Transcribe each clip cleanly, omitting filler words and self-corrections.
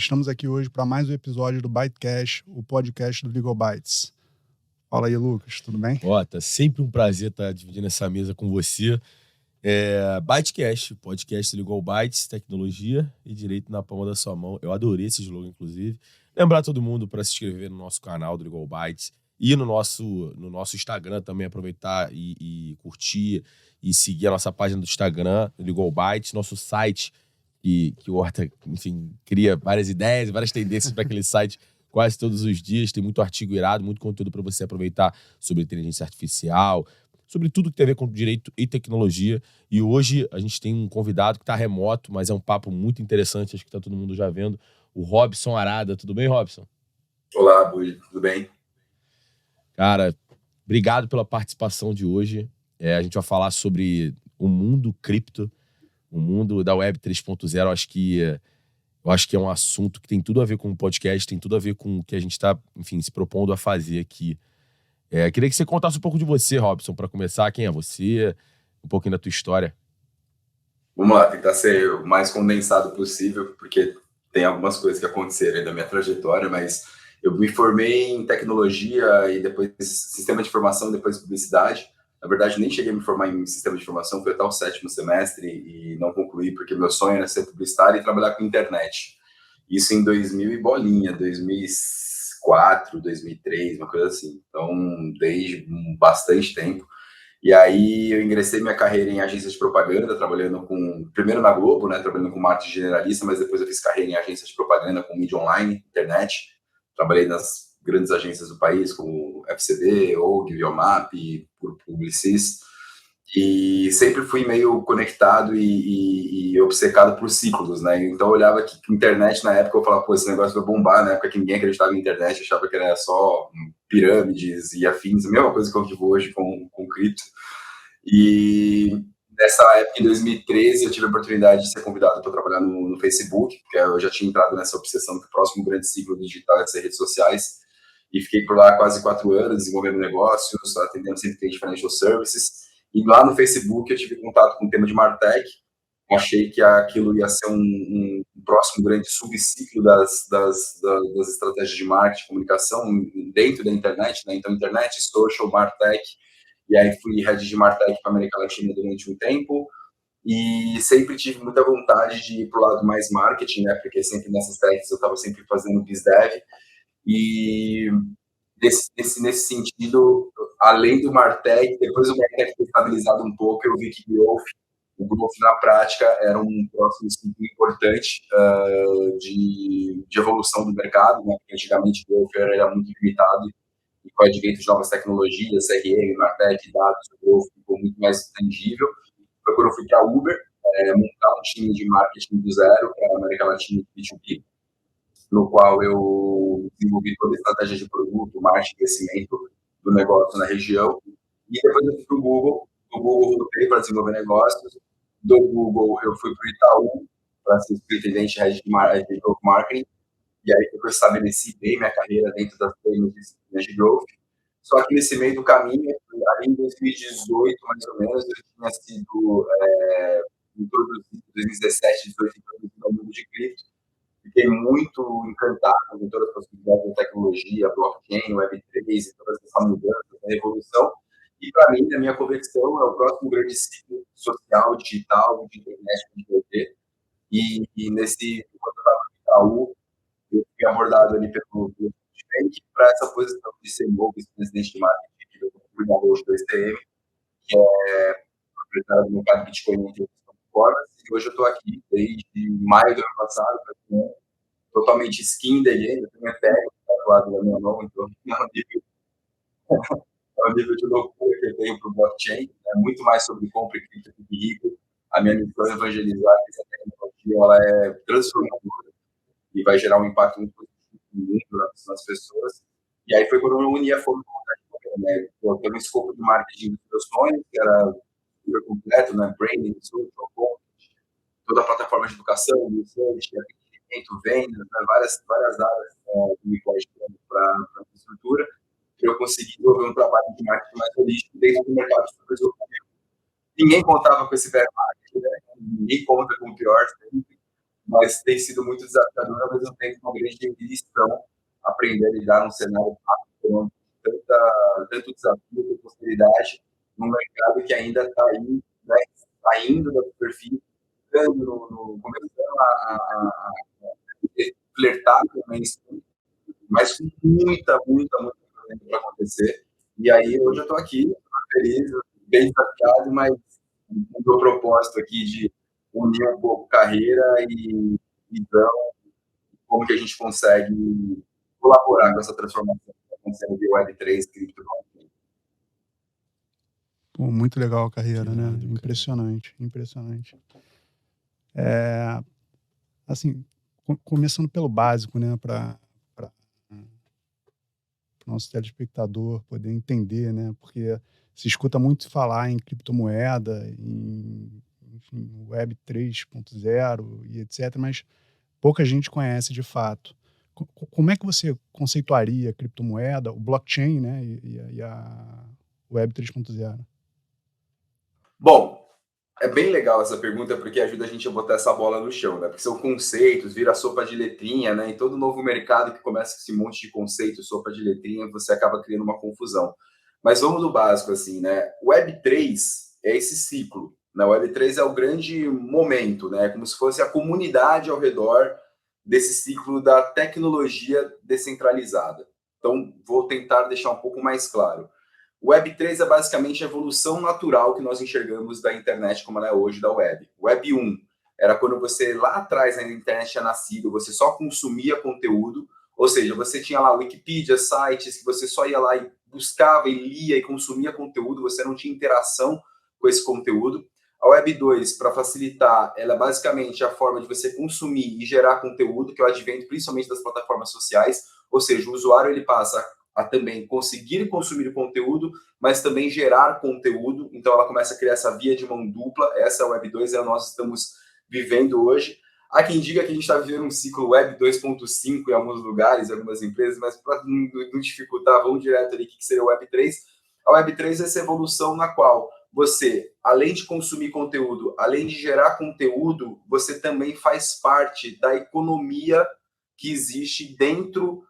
Estamos aqui hoje para mais um episódio do Bytecast, o podcast do Legal Bytes. Fala aí, Lucas, tudo bem? Tá sempre um prazer estar dividindo essa mesa com você. Bytecast, podcast do Legal Bytes, tecnologia e direito na palma da sua mão. Eu adorei esse slogan, inclusive. Lembrar todo mundo para se inscrever no nosso canal do Legal Bytes e no nosso Instagram também, aproveitar e curtir e seguir a nossa página do Instagram, do Legal Bytes, nosso site, que o Horta, enfim, cria várias ideias, várias tendências para aquele site quase todos os dias. Tem muito artigo irado, muito conteúdo para você aproveitar sobre inteligência artificial, sobre tudo que tem a ver com direito e tecnologia. E hoje a gente tem um convidado que está remoto, mas é um papo muito interessante, acho que está todo mundo já vendo, o Robson Arada. Tudo bem, Robson? Olá, Bui, tudo bem? Cara, obrigado pela participação de hoje. A gente vai falar sobre o mundo cripto, o mundo da Web 3.0. Eu acho que é um assunto que tem tudo a ver com o podcast, tem tudo a ver com o que a gente está, enfim, se propondo a fazer aqui. Queria que você contasse um pouco de você, Robson, para começar. Quem é você? Um pouquinho da tua história. Vamos lá, tentar ser o mais condensado possível, porque tem algumas coisas que aconteceram aí da minha trajetória, mas eu me formei em tecnologia e depois sistema de informação, depois publicidade. Na verdade, nem cheguei a me formar em sistema de informação, foi até o 7º semestre e não concluí, porque meu sonho era ser publicitário e trabalhar com internet. Isso em 2000 e bolinha, 2004, 2003, uma coisa assim. Então, desde bastante tempo. E aí eu ingressei minha carreira em agências de propaganda, trabalhando primeiro na Globo, né, trabalhando com marketing generalista, mas depois eu fiz carreira em agências de propaganda com mídia online, internet. Trabalhei nas grandes agências do país, como FCB, OG, Biomap, Publicis, e sempre fui meio conectado e obcecado por ciclos, né? Então eu olhava que internet na época, eu falava, pô, esse negócio vai bombar, na época que ninguém acreditava em internet, achava que era só pirâmides e afins, a mesma coisa que eu vivo hoje com cripto. E nessa época, em 2013, eu tive a oportunidade de ser convidado para trabalhar no Facebook, porque eu já tinha entrado nessa obsessão que o próximo grande ciclo digital é ser redes sociais, e fiquei por lá quase 4 anos, desenvolvendo negócios, atendendo sempre cliente de financial services. E lá no Facebook eu tive contato com o tema de Martech. Achei que aquilo ia ser um próximo grande subciclo das estratégias de marketing e comunicação dentro da internet, né? Então, internet, social, Martech. E aí fui head de Martech para a América Latina durante um tempo. E sempre tive muita vontade de ir para o lado mais marketing, né? Porque sempre nessas techs eu estava sempre fazendo BizDev. E nesse sentido, além do Martech, depois o Martech foi estabilizado um pouco, eu vi que o Growth na prática era um próximo ciclo importante de evolução do mercado, né? Porque antigamente o Growth era muito limitado e com o advento de novas tecnologias, CRM, Martech, dados, o Growth ficou muito mais tangível. Foi quando eu fui para a Uber, montar um time de marketing do zero para a América Latina e B2B, no qual eu desenvolvi toda a estratégia de produto, marketing, crescimento do negócio na região. E depois eu fui para o Google. Do Google eu voltei para desenvolver negócios. Do Google eu fui para o Itaú para ser superintendente de Growth Marketing. E aí eu estabeleci bem minha carreira dentro das disciplinas de Growth. Só que nesse meio do caminho, ali em 2018, mais ou menos, eu tinha sido introduzido, em 2017, 2018, introduzido ao mundo de cripto. Fiquei muito encantado com todas as possibilidades da tecnologia, blockchain, Web3 e toda essa mudança, essa revolução. E, para mim, a minha convicção é o próximo grande ciclo social, digital, de internet, de IoT. E enquanto eu estava no Itaú, eu fui abordado ali pelo presidente para essa posição de ser novo vice-presidente de marketing do Grupo hoje do STM, que é proprietário do mercado Bitcoin e performance. E hoje eu estou aqui desde maio do ano passado, totalmente skin da game, eu tenho minha tag tatuado na minha mão, então é um nível de loucura que eu tenho para o blockchain, é muito mais sobre compra e cripto que rico. A minha missão é evangelizar que essa tecnologia ela é transformadora e vai gerar um impacto muito positivo no mundo, nas pessoas. E aí foi quando eu uni a forma de né? Eu tenho um escopo de marketing dos meus sonhos, que era super completo, né? Branding, social, content, toda a plataforma de educação, research, vendas, né, várias áreas do microplano para a infraestrutura, eu consegui desenvolver um trabalho de marketing mais holístico dentro do mercado de desenvolvimento. Ninguém contava com esse bear market, né? Ninguém conta com o pior sempre. mas tem sido muito desafiador, ao mesmo tempo uma grande lição, aprender a lidar num cenário rápido, tanto desafio quanto possibilidade, num mercado que ainda está aí, né, saindo da superfície, começando a flertar com o mainstream, mas com muita coisa para acontecer. E aí, hoje eu estou aqui, feliz, bem desafiado, mas o meu propósito aqui de unir um pouco carreira e visão, como que a gente consegue colaborar com essa transformação que está acontecendo de Web3, cripto. Pô, muito legal a carreira, Que né? irado, cara. Impressionante. Assim, começando pelo básico, né? Para o nosso telespectador poder entender, né? Porque se escuta muito falar em criptomoeda, enfim, Web 3.0 e etc., mas pouca gente conhece de fato. Como é que você conceituaria a criptomoeda, o blockchain, né? E a Web 3.0? Bom, é bem legal essa pergunta porque ajuda a gente a botar essa bola no chão, né? Porque são conceitos, vira sopa de letrinha, né? Em todo novo mercado que começa com esse monte de conceitos, sopa de letrinha, você acaba criando uma confusão. Mas vamos do básico, assim, né? Web3 é esse ciclo, né? Web3 é o grande momento, né? Como se fosse a comunidade ao redor desse ciclo da tecnologia descentralizada. Então, vou tentar deixar um pouco mais claro. O Web3 é basicamente a evolução natural que nós enxergamos da internet como ela é hoje, da web. Web 1 era quando você, lá atrás, a internet tinha nascido, você só consumia conteúdo, ou seja, você tinha lá Wikipedia, sites, que você só ia lá e buscava e lia e consumia conteúdo, você não tinha interação com esse conteúdo. A Web 2, para facilitar, ela é basicamente a forma de você consumir e gerar conteúdo, que é o advento principalmente das plataformas sociais, ou seja, o usuário ele passa a também conseguir consumir conteúdo, mas também gerar conteúdo. Então, ela começa a criar essa via de mão dupla. Essa é a Web 2, é o que nós estamos vivendo hoje. Há quem diga que a gente está vivendo um ciclo Web 2.5 em alguns lugares, em algumas empresas, mas para não dificultar, vamos direto ali, o que seria o Web 3? A Web 3 é essa evolução na qual você, além de consumir conteúdo, além de gerar conteúdo, você também faz parte da economia que existe dentro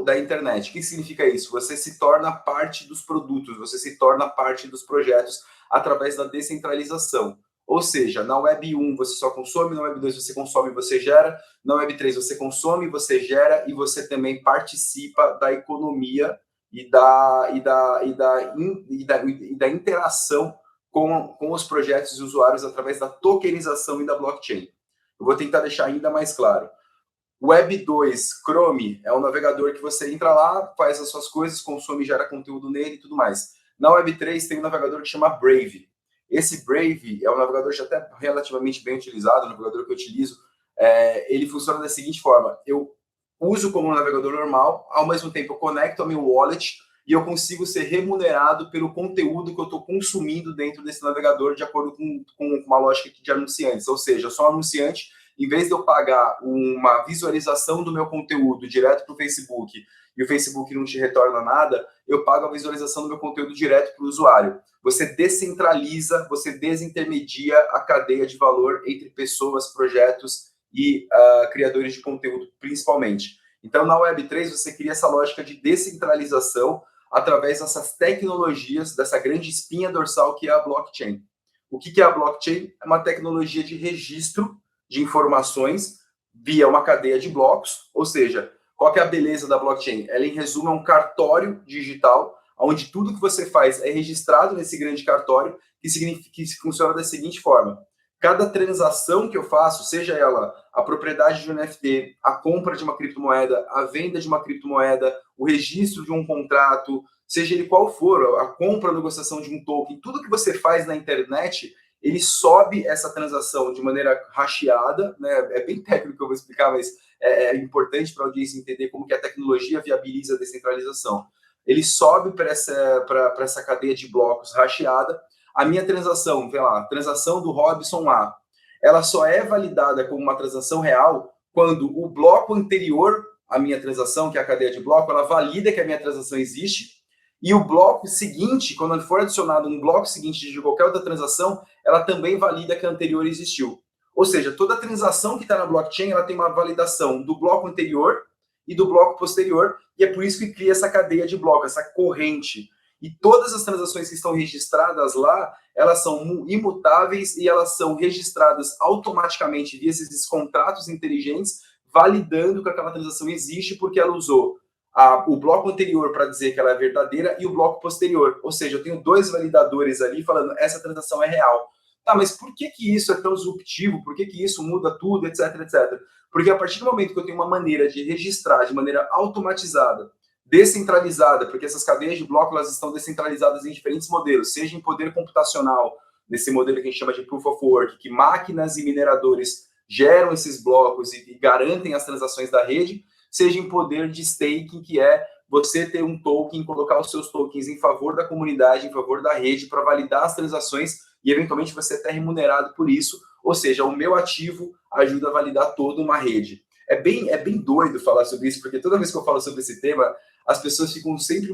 da internet. O que significa isso? Você se torna parte dos produtos, você se torna parte dos projetos através da descentralização. Ou seja, na Web 1 você só consome, na Web 2 você consome e você gera, na Web 3 você consome, você gera e você também participa da economia e da interação com os projetos e usuários através da tokenização e da blockchain. Eu vou tentar deixar ainda mais claro. Web 2, Chrome, é um navegador que você entra lá, faz as suas coisas, consome, gera conteúdo nele e tudo mais. Na Web 3 tem um navegador que chama Brave. Esse Brave é um navegador já até relativamente bem utilizado, um navegador que eu utilizo. Ele funciona da seguinte forma: eu uso como um navegador normal, ao mesmo tempo eu conecto ao meu wallet e eu consigo ser remunerado pelo conteúdo que eu estou consumindo dentro desse navegador de acordo com uma lógica de anunciantes. Ou seja, eu sou um anunciante, em vez de eu pagar uma visualização do meu conteúdo direto para o Facebook e o Facebook não te retorna nada, eu pago a visualização do meu conteúdo direto para o usuário. Você descentraliza, você desintermedia a cadeia de valor entre pessoas, projetos e criadores de conteúdo, principalmente. Então, na Web3, você cria essa lógica de descentralização através dessas tecnologias, dessa grande espinha dorsal que é a blockchain. O que é a blockchain? É uma tecnologia de registro de informações via uma cadeia de blocos, ou seja, qual que é a beleza da blockchain? Ela, em resumo, é um cartório digital, onde tudo que você faz é registrado nesse grande cartório, que significa que funciona da seguinte forma: cada transação que eu faço, seja ela a propriedade de um NFT, a compra de uma criptomoeda, a venda de uma criptomoeda, o registro de um contrato, seja ele qual for, a compra ou negociação de um token, tudo que você faz na internet, ele sobe essa transação de maneira hasheada, né? É bem técnico que eu vou explicar, mas é importante para a audiência entender como que a tecnologia viabiliza a descentralização. Ele sobe para essa cadeia de blocos hasheada. A minha transação, vê lá, transação do Robson A, ela só é validada como uma transação real quando o bloco anterior à minha transação, que é a cadeia de bloco, ela valida que a minha transação existe, e o bloco seguinte, quando for adicionado um bloco seguinte de qualquer outra transação, ela também valida que a anterior existiu. Ou seja, toda transação que está na blockchain, ela tem uma validação do bloco anterior e do bloco posterior, e é por isso que cria essa cadeia de blocos, essa corrente. E todas as transações que estão registradas lá, elas são imutáveis e elas são registradas automaticamente via esses contratos inteligentes, validando que aquela transação existe porque ela usou o bloco anterior para dizer que ela é verdadeira e o bloco posterior. Ou seja, eu tenho dois validadores ali falando essa transação é real. Tá, mas por que isso é tão disruptivo? Por que isso muda tudo, etc, etc? Porque a partir do momento que eu tenho uma maneira de registrar de maneira automatizada, descentralizada, porque essas cadeias de bloco elas estão descentralizadas em diferentes modelos, seja em poder computacional, nesse modelo que a gente chama de Proof of Work, que máquinas e mineradores geram esses blocos e garantem as transações da rede, seja em poder de staking, que é você ter um token, colocar os seus tokens em favor da comunidade, em favor da rede, para validar as transações e, eventualmente, você é até remunerado por isso. Ou seja, o meu ativo ajuda a validar toda uma rede. É bem doido falar sobre isso, porque toda vez que eu falo sobre esse tema, as pessoas ficam sempre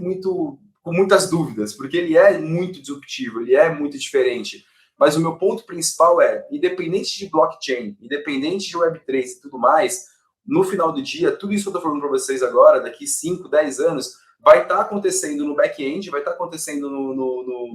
com muitas dúvidas, porque ele é muito disruptivo, ele é muito diferente. Mas o meu ponto principal é, independente de blockchain, independente de Web3 e tudo mais, no final do dia, tudo isso que eu estou falando para vocês agora, daqui 5, 10 anos, vai estar acontecendo no back-end, vai estar acontecendo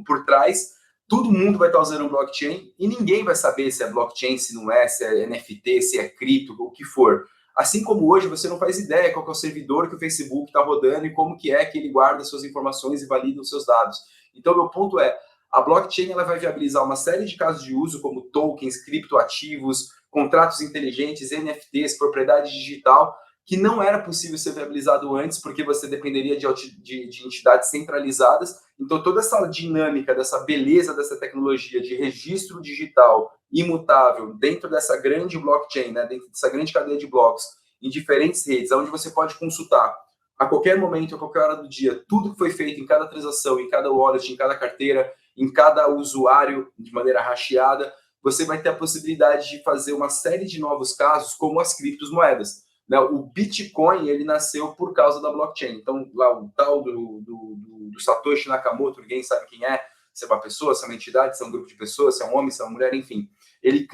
por trás, todo mundo vai estar usando blockchain e ninguém vai saber se é blockchain, se não é, se é NFT, se é cripto, o que for. Assim como hoje você não faz ideia qual que é o servidor que o Facebook está rodando e como que é que ele guarda suas informações e valida os seus dados. Então, meu ponto é, a blockchain ela vai viabilizar uma série de casos de uso, como tokens, criptoativos, contratos inteligentes, NFTs, propriedade digital, que não era possível ser viabilizado antes, porque você dependeria de entidades centralizadas. Então, toda essa dinâmica, dessa beleza dessa tecnologia de registro digital imutável dentro dessa grande blockchain, né, dentro dessa grande cadeia de blocos, em diferentes redes, onde você pode consultar a qualquer momento, a qualquer hora do dia, tudo que foi feito em cada transação, em cada wallet, em cada carteira, em cada usuário, de maneira hasheada, você vai ter a possibilidade de fazer uma série de novos casos, como as criptomoedas. O Bitcoin, ele nasceu por causa da blockchain. Então, lá o tal do Satoshi Nakamoto, ninguém sabe quem é, se é uma pessoa, se é uma entidade, se é um grupo de pessoas, se é um homem, se é uma mulher, enfim. Ele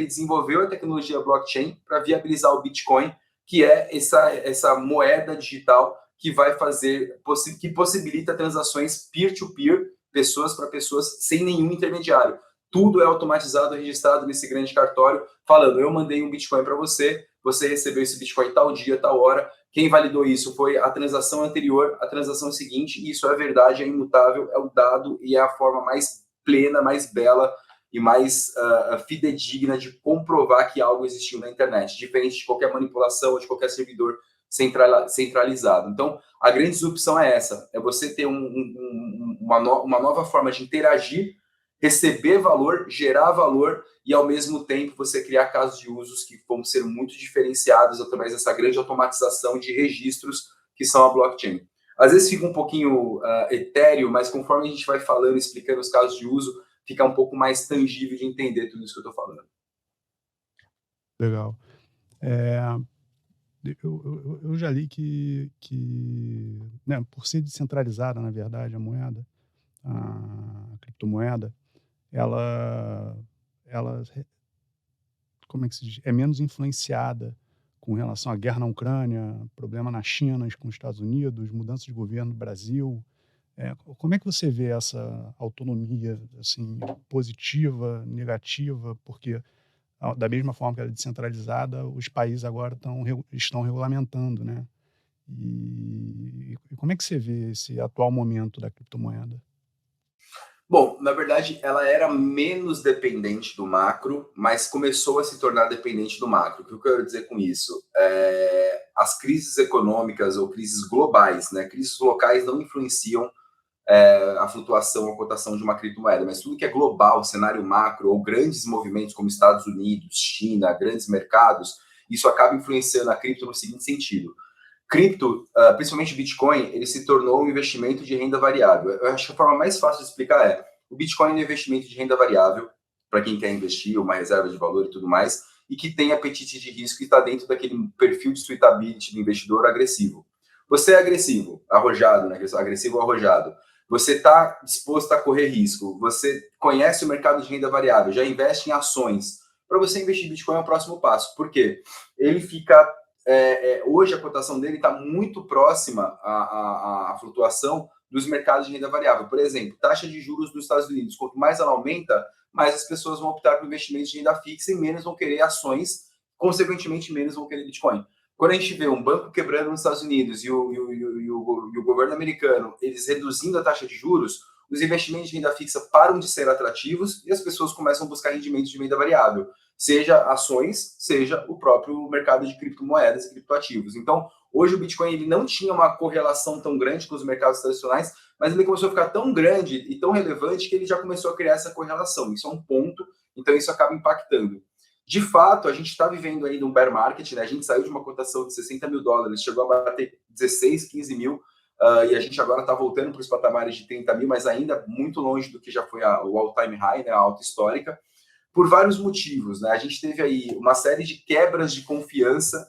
desenvolveu a tecnologia blockchain para viabilizar o Bitcoin, que é essa moeda digital que vai fazer, que possibilita transações peer-to-peer, pessoas para pessoas, sem nenhum intermediário. Tudo é automatizado, registrado nesse grande cartório, falando, eu mandei um Bitcoin para você, você recebeu esse Bitcoin tal dia, tal hora, quem validou isso foi a transação anterior, a transação seguinte, isso é verdade, é imutável, é o dado e é a forma mais plena, mais bela e mais fidedigna de comprovar que algo existiu na internet, diferente de qualquer manipulação ou de qualquer servidor centralizado. Então, a grande disrupção é essa, é você ter uma nova forma de interagir, receber valor, gerar valor e, ao mesmo tempo, você criar casos de usos que vão ser muito diferenciados através dessa grande automatização de registros que são a blockchain. Às vezes fica um pouquinho etéreo, mas conforme a gente vai falando, explicando os casos de uso, fica um pouco mais tangível de entender tudo isso que eu estou falando. Legal. Eu já li que né, por ser descentralizada, na verdade, a moeda, a criptomoeda, ela como é que se diz? É menos influenciada com relação à guerra na Ucrânia, problema na China com os Estados Unidos, mudança de governo no Brasil. Como é que você vê essa autonomia assim, positiva, negativa? Porque, da mesma forma que ela é descentralizada, os países agora estão regulamentando, né? E como é que você vê esse atual momento da criptomoeda? Bom, na verdade, ela era menos dependente do macro, mas começou a se tornar dependente do macro. O que eu quero dizer com isso? As crises econômicas ou crises globais, né? Crises locais não influenciam a flutuação, a cotação de uma criptomoeda, mas tudo que é global, cenário macro, ou grandes movimentos como Estados Unidos, China, grandes mercados, isso acaba influenciando a cripto no seguinte sentido. Cripto, principalmente Bitcoin, ele se tornou um investimento de renda variável. Eu acho que a forma mais fácil de explicar é, o Bitcoin é um investimento de renda variável, para quem quer investir, uma reserva de valor e tudo mais, e que tem apetite de risco e está dentro daquele perfil de suitability do investidor agressivo. Você é agressivo, arrojado, né? Agressivo ou arrojado. Você está disposto a correr risco, você conhece o mercado de renda variável, já investe em ações, para você investir em Bitcoin é o próximo passo. Por quê? Ele fica... hoje a cotação dele está muito próxima à flutuação dos mercados de renda variável. Por exemplo, taxa de juros dos Estados Unidos, quanto mais ela aumenta, mais as pessoas vão optar por investimentos de renda fixa e menos vão querer ações, consequentemente menos vão querer Bitcoin. Quando a gente vê um banco quebrando nos Estados Unidos e o governo americano, eles reduzindo a taxa de juros, os investimentos de renda fixa param de ser atrativos e as pessoas começam a buscar rendimentos de renda variável, seja ações, seja o próprio mercado de criptomoedas e criptoativos. Então, hoje o Bitcoin ele não tinha uma correlação tão grande com os mercados tradicionais, mas ele começou a ficar tão grande e tão relevante que ele já começou a criar essa correlação. Isso é um ponto, então isso acaba impactando. De fato, a gente está vivendo ainda um bear market, né? A gente saiu de uma cotação de $60 mil, chegou a bater 16, 15 mil, e a gente agora está voltando para os patamares de 30 mil, mas ainda muito longe do que já foi o all-time high, né? A alta histórica, por vários motivos, né? A gente teve aí uma série de quebras de confiança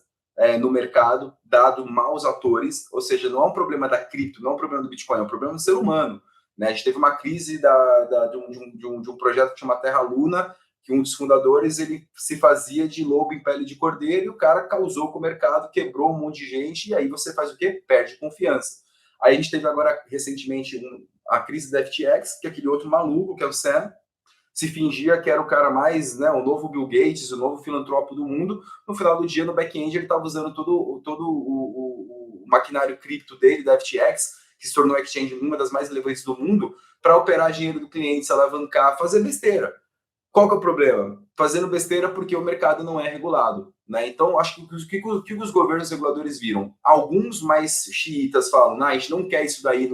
no mercado, dado maus atores, ou seja, não é um problema da cripto, não é um problema do Bitcoin, é um problema do ser humano, né? A gente teve uma crise de um projeto que chama Terra Luna, que um dos fundadores ele se fazia de lobo em pele de cordeiro e o cara causou com o mercado, quebrou um monte de gente e aí você faz o quê? Perde confiança. Aí a gente teve agora recentemente a crise da FTX, que é aquele outro maluco, que é o Sam, se fingia que era o cara mais, né, o novo Bill Gates, o novo filantropo do mundo. No final do dia, no back-end, ele estava usando todo o maquinário cripto dele, da FTX, que se tornou a exchange uma das mais relevantes do mundo, para operar dinheiro do cliente, se alavancar, fazer besteira. Qual que é o problema? Fazendo besteira porque o mercado não é regulado, né? Então, acho que o que os governos reguladores viram? Alguns mais xiitas falam, a gente não quer isso daí,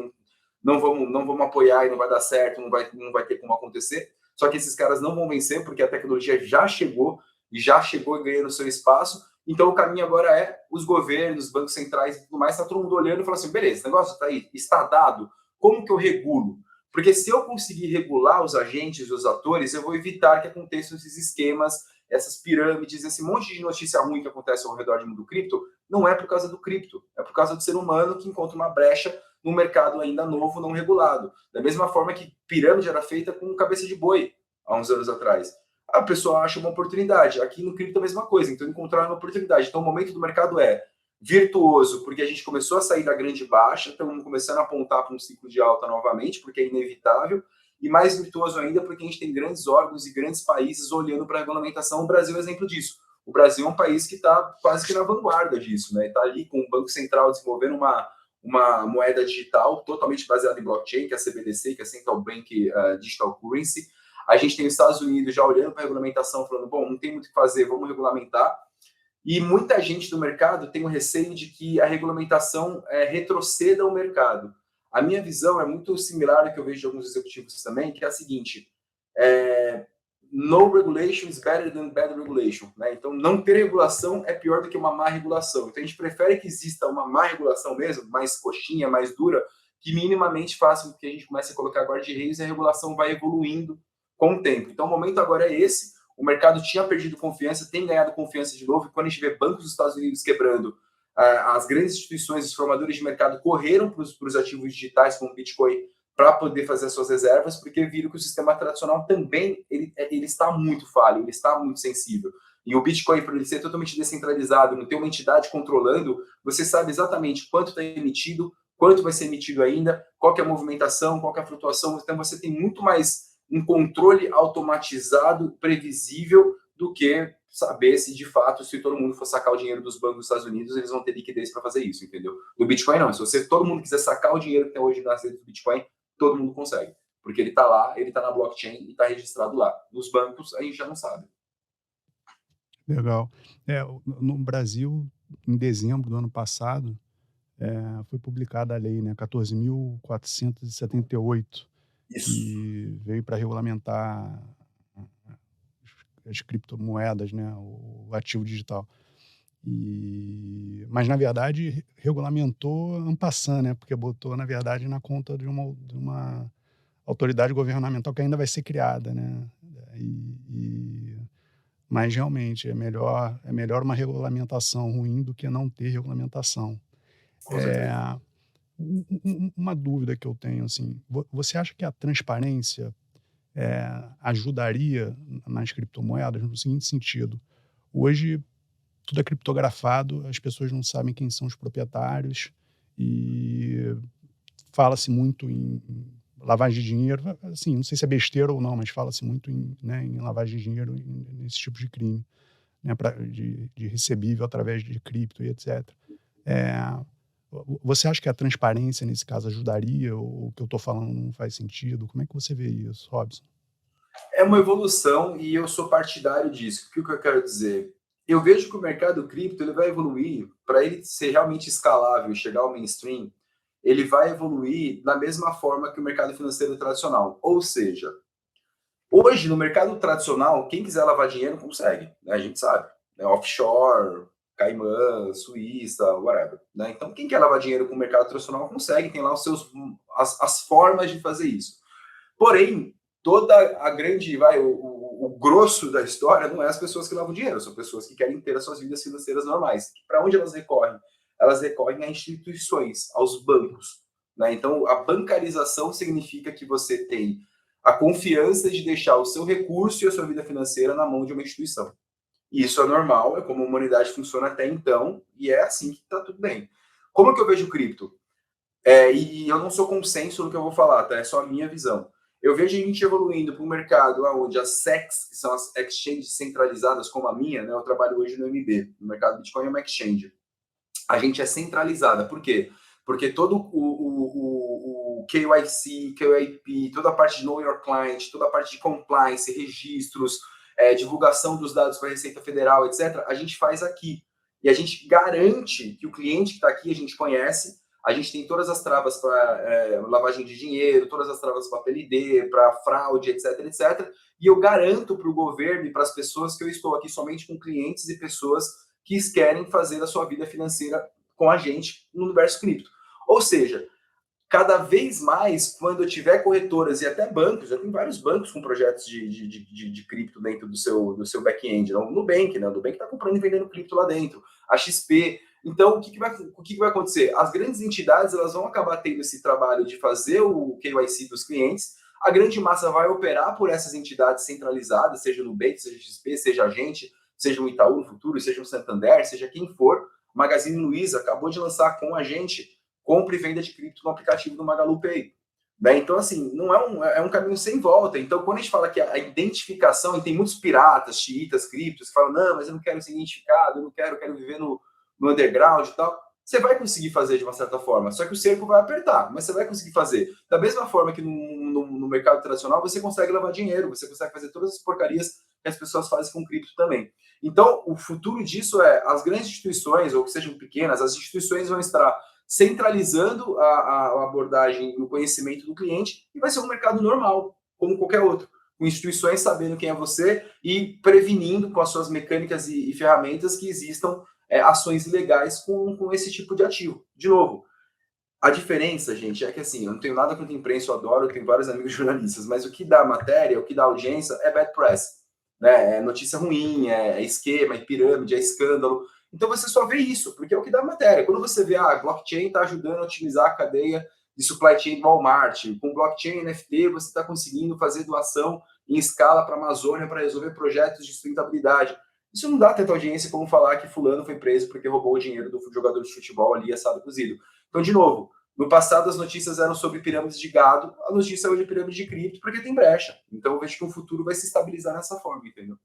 não vamos apoiar e não vai dar certo, não vai ter como acontecer. Só que esses caras não vão vencer porque a tecnologia já chegou ganhando seu espaço. Então, o caminho agora é os governos, os bancos centrais e tudo mais, está todo mundo olhando e falando assim, beleza, esse negócio está aí, está dado, como que eu regulo? Porque se eu conseguir regular os agentes e os atores, eu vou evitar que aconteçam esses esquemas, essas pirâmides, esse monte de notícia ruim que acontece ao redor do mundo cripto, não é por causa do cripto, é por causa do ser humano que encontra uma brecha num mercado ainda novo, não regulado. Da mesma forma que pirâmide era feita com cabeça de boi há uns anos atrás. A pessoa acha uma oportunidade. Aqui no cripto é a mesma coisa. Então, encontrar uma oportunidade. Então, o momento do mercado é virtuoso, porque a gente começou a sair da grande baixa, estamos começando a apontar para um ciclo de alta novamente, porque é inevitável, e mais virtuoso ainda porque a gente tem grandes órgãos e grandes países olhando para a regulamentação. O Brasil é exemplo disso. O Brasil é um país que está quase que na vanguarda disso, né? Está ali com o Banco Central desenvolvendo uma moeda digital totalmente baseada em blockchain, que é a CBDC, que é a Central Bank Digital Currency. A gente tem os Estados Unidos já olhando para a regulamentação, falando, bom, não tem muito o que fazer, vamos regulamentar. E muita gente do mercado tem o receio de que a regulamentação retroceda o mercado. A minha visão é muito similar ao que eu vejo de alguns executivos também, que é a seguinte, no regulation is better than bad regulation, né? Então, não ter regulação é pior do que uma má regulação. Então, a gente prefere que exista uma má regulação mesmo, mais coxinha, mais dura, que minimamente faça com que a gente comece a colocar guarda-reios e a regulação vai evoluindo com o tempo. Então, o momento agora é esse. O mercado tinha perdido confiança, tem ganhado confiança de novo. E quando a gente vê bancos dos Estados Unidos quebrando, as grandes instituições, os formadores de mercado correram para os ativos digitais como o Bitcoin para poder fazer as suas reservas, porque viram que o sistema tradicional também ele está muito falho, ele está muito sensível. E o Bitcoin, por ele ser totalmente descentralizado, não ter uma entidade controlando, você sabe exatamente quanto está emitido, quanto vai ser emitido ainda, qual que é a movimentação, qual que é a flutuação. Então, você tem muito mais um controle automatizado, previsível, do que saber se, de fato, se todo mundo for sacar o dinheiro dos bancos dos Estados Unidos, eles vão ter liquidez para fazer isso, entendeu? Do Bitcoin, não. Se todo mundo quiser sacar o dinheiro que tem hoje nas redes do Bitcoin, todo mundo consegue. Porque ele está lá, ele está na blockchain e está registrado lá. Nos bancos, a gente já não sabe. Legal. No Brasil, em dezembro do ano passado, foi publicada a lei, né, 14.478, que veio para regulamentar as criptomoedas, né, o ativo digital. Mas, na verdade, regulamentou en passant, né, porque botou, na verdade, na conta de uma autoridade governamental que ainda vai ser criada, né? Mas, realmente, é melhor uma regulamentação ruim do que não ter regulamentação. Uma dúvida que eu tenho, assim, você acha que a transparência ajudaria nas criptomoedas no seguinte sentido. Hoje, tudo é criptografado, as pessoas não sabem quem são os proprietários e fala-se muito em lavagem de dinheiro. Assim, não sei se é besteira ou não, mas fala-se muito em lavagem de dinheiro nesse tipo de crime, né, de recebível através de cripto e etc. Você acha que a transparência, nesse caso, ajudaria? Ou o que eu estou falando não faz sentido? Como é que você vê isso, Robson? É uma evolução e eu sou partidário disso. O que eu quero dizer? Eu vejo que o mercado cripto ele vai evoluir para ele ser realmente escalável e chegar ao mainstream. Ele vai evoluir da mesma forma que o mercado financeiro tradicional. Ou seja, hoje no mercado tradicional, quem quiser lavar dinheiro consegue, né? A gente sabe. Né? Offshore, Caimã, Suíça, whatever. Né? Então, quem quer lavar dinheiro com o mercado tradicional consegue, tem lá as formas de fazer isso. Porém, toda a grande, o grosso da história não é as pessoas que lavam dinheiro, são pessoas que querem ter as suas vidas financeiras normais. Para onde elas recorrem? Elas recorrem a instituições, aos bancos. Né? Então, a bancarização significa que você tem a confiança de deixar o seu recurso e a sua vida financeira na mão de uma instituição. E isso é normal, é como a humanidade funciona até então, e é assim que está tudo bem. Como que eu vejo o cripto? E eu não sou consenso no que eu vou falar, tá? É só a minha visão. Eu vejo a gente evoluindo para um mercado onde as SECs, que são as exchanges centralizadas como a minha, né? Eu trabalho hoje no MB, no mercado Bitcoin é uma exchange. A gente é centralizada. Por quê? Porque todo o KYC, KYP, toda a parte de Know Your Client, toda a parte de compliance, registros, divulgação dos dados para a Receita Federal, etc., a gente faz aqui. E a gente garante que o cliente que está aqui a gente conhece. A gente tem todas as travas para lavagem de dinheiro, todas as travas para PLD, para fraude, etc, etc. E eu garanto para o governo e para as pessoas que eu estou aqui somente com clientes e pessoas que querem fazer a sua vida financeira com a gente no universo cripto. Ou seja, cada vez mais, quando eu tiver corretoras e até bancos, já tem vários bancos com projetos de cripto dentro do seu back-end. O Nubank, né? O Nubank está comprando e vendendo cripto lá dentro. A XP... Então, o que vai acontecer? As grandes entidades elas vão acabar tendo esse trabalho de fazer o KYC dos clientes, a grande massa vai operar por essas entidades centralizadas, seja o Nubank, seja o XP, seja a gente, seja o Itaú no futuro, seja o Santander, seja quem for. Magazine Luiza acabou de lançar com a gente compra e venda de cripto no aplicativo do Magalu Pay. Né? Então, assim, não é um caminho sem volta. Então, quando a gente fala que a identificação, e tem muitos piratas, xiitas, criptos, que falam, não, mas eu não quero ser identificado, eu quero viver no underground e tal, você vai conseguir fazer de uma certa forma, só que o cerco vai apertar, mas você vai conseguir fazer. Da mesma forma que no mercado tradicional, você consegue lavar dinheiro, você consegue fazer todas as porcarias que as pessoas fazem com cripto também. Então, o futuro disso as grandes instituições, ou que sejam pequenas, as instituições vão estar centralizando a abordagem e o conhecimento do cliente e vai ser um mercado normal, como qualquer outro, com instituições sabendo quem é você e prevenindo com as suas mecânicas e ferramentas que existam ações ilegais com esse tipo de ativo. De novo, a diferença, gente, é que assim, eu não tenho nada contra a imprensa, eu adoro, eu tenho vários amigos jornalistas, mas o que dá matéria, o que dá audiência é bad press, né? É notícia ruim, é esquema, é pirâmide, é escândalo. Então você só vê isso, porque é o que dá matéria. Quando você vê, a blockchain está ajudando a otimizar a cadeia de supply chain do Walmart, com blockchain e NFT você está conseguindo fazer doação em escala para a Amazônia para resolver projetos de sustentabilidade. Isso não dá tanta audiência como falar que fulano foi preso porque roubou o dinheiro do jogador de futebol ali, assado cozido. Então, de novo, no passado as notícias eram sobre pirâmides de gado, a notícia hoje é pirâmide de cripto porque tem brecha. Então, eu vejo que o futuro vai se estabilizar nessa forma, entendeu?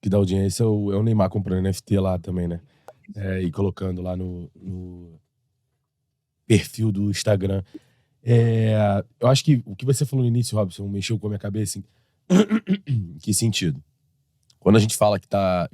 Que dá audiência é o Neymar comprando NFT lá também, né? E colocando lá no perfil do Instagram. Eu acho que o que você falou no início, Robson, mexeu com a minha cabeça. Em que sentido? Quando a gente fala que tá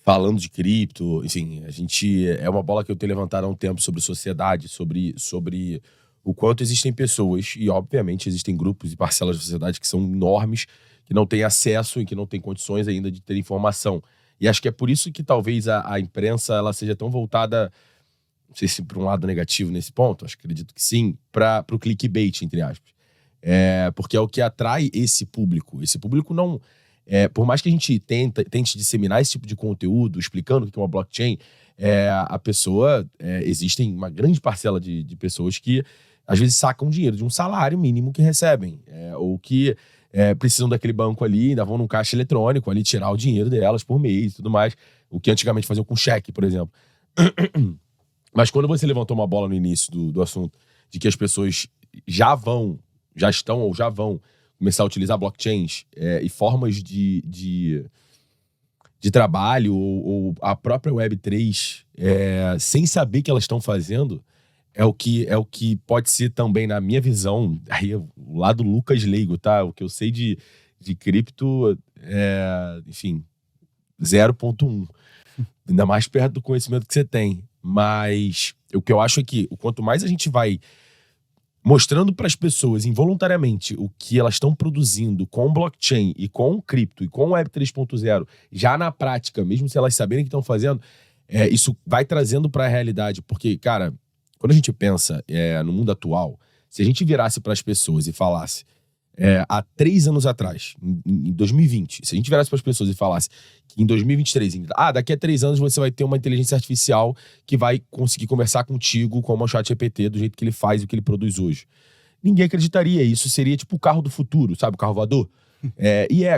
falando de cripto, enfim, a gente é uma bola que eu tenho levantado há um tempo sobre sociedade, sobre o quanto existem pessoas, e obviamente existem grupos e parcelas da sociedade que são enormes, que não têm acesso e que não têm condições ainda de ter informação. E acho que é por isso que talvez a imprensa ela seja tão voltada, não sei se para um lado negativo nesse ponto, acredito que sim, para o clickbait, entre aspas. Porque é o que atrai esse público. Esse público não... por mais que a gente tente disseminar esse tipo de conteúdo, explicando o que é uma blockchain, a pessoa... existem uma grande parcela de pessoas que às vezes sacam dinheiro de um salário mínimo que recebem, ou que precisam daquele banco ali, ainda vão num caixa eletrônico ali tirar o dinheiro delas por mês e tudo mais, o que antigamente faziam com cheque, por exemplo. Mas quando você levantou uma bola no início do assunto, de que as pessoas já estão ou já vão começar a utilizar blockchains e formas de trabalho ou a própria Web3 sem saber que elas estão fazendo, é o que pode ser também, na minha visão, aí o lado Lucas leigo, tá? O que eu sei de cripto enfim, 0.1. Ainda mais perto do conhecimento que você tem. Mas o que eu acho é que quanto mais a gente vai mostrando para as pessoas involuntariamente o que elas estão produzindo com blockchain e com cripto e com Web 3.0, já na prática, mesmo se elas saberem o que estão fazendo, isso vai trazendo para a realidade. Porque, cara, quando a gente pensa no mundo atual, se a gente virasse para as pessoas e falasse há 3 anos atrás, em 2020, se a gente virasse para as pessoas e falasse que em 2023, daqui a 3 anos você vai ter uma inteligência artificial que vai conseguir conversar contigo como o ChatGPT, do jeito que ele faz e o que ele produz hoje. Ninguém acreditaria. Isso seria tipo o carro do futuro, sabe? O carro voador.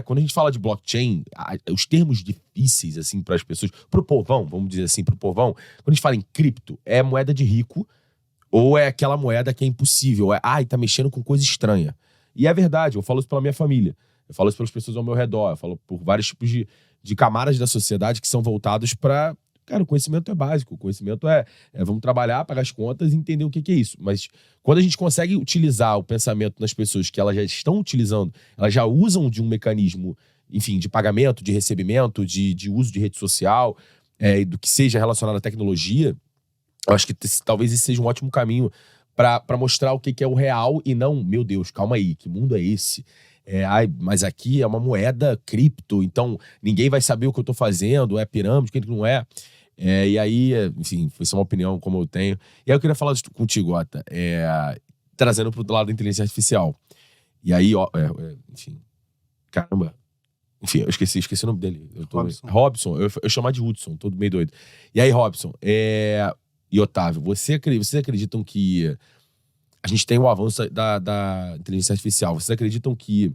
Quando a gente fala de blockchain, os termos difíceis, assim, para as pessoas, pro povão, vamos dizer assim, pro povão, quando a gente fala em cripto, é moeda de rico ou é aquela moeda que é impossível, tá mexendo com coisa estranha. E é verdade, eu falo isso pela minha família, eu falo isso pelas pessoas ao meu redor, eu falo por vários tipos de camadas da sociedade que são voltados para... Cara, o conhecimento é básico, o conhecimento vamos trabalhar, pagar as contas e entender o que é isso. Mas quando a gente consegue utilizar o pensamento nas pessoas que elas já estão utilizando, elas já usam de um mecanismo, enfim, de pagamento, de recebimento, de uso de rede social, do que seja relacionado à tecnologia, eu acho que talvez esse seja um ótimo caminho para mostrar o que é o real e não, meu Deus, calma aí, que mundo é esse? Mas aqui é uma moeda cripto, então ninguém vai saber o que eu tô fazendo, é pirâmide, quem não é. E aí, enfim, foi só uma opinião como eu tenho. E aí eu queria falar contigo, Ota, trazendo pro lado da inteligência artificial. E aí, enfim, caramba. Enfim, eu esqueci o nome dele. Robson, eu chamo de Hudson, tô meio doido. E aí, Robson, e Otávio, vocês acreditam que a gente tem o avanço da inteligência artificial? Vocês acreditam que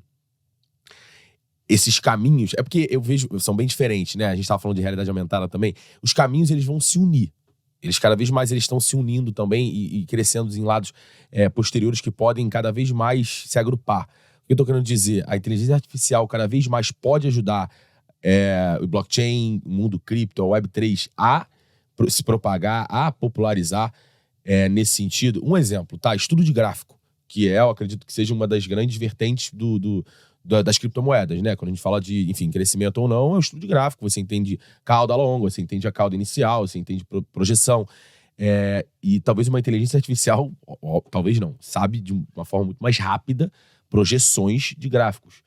esses caminhos... É porque eu vejo, são bem diferentes, né? A gente tava falando de realidade aumentada também. Os caminhos, eles vão se unir. Cada vez mais, eles estão se unindo também e crescendo em lados posteriores que podem cada vez mais se agrupar. O que eu tô querendo dizer? A inteligência artificial cada vez mais pode ajudar o blockchain, o mundo cripto, a Web3 a se propagar, a popularizar nesse sentido. Um exemplo, tá? Estudo de gráfico, que eu acredito que seja uma das grandes vertentes das criptomoedas, né? Quando a gente fala de, enfim, crescimento ou não, é o estudo de gráfico. Você entende cauda longa, você entende a cauda inicial, você entende projeção. E talvez uma inteligência artificial, talvez não, sabe de uma forma muito mais rápida projeções de gráficos.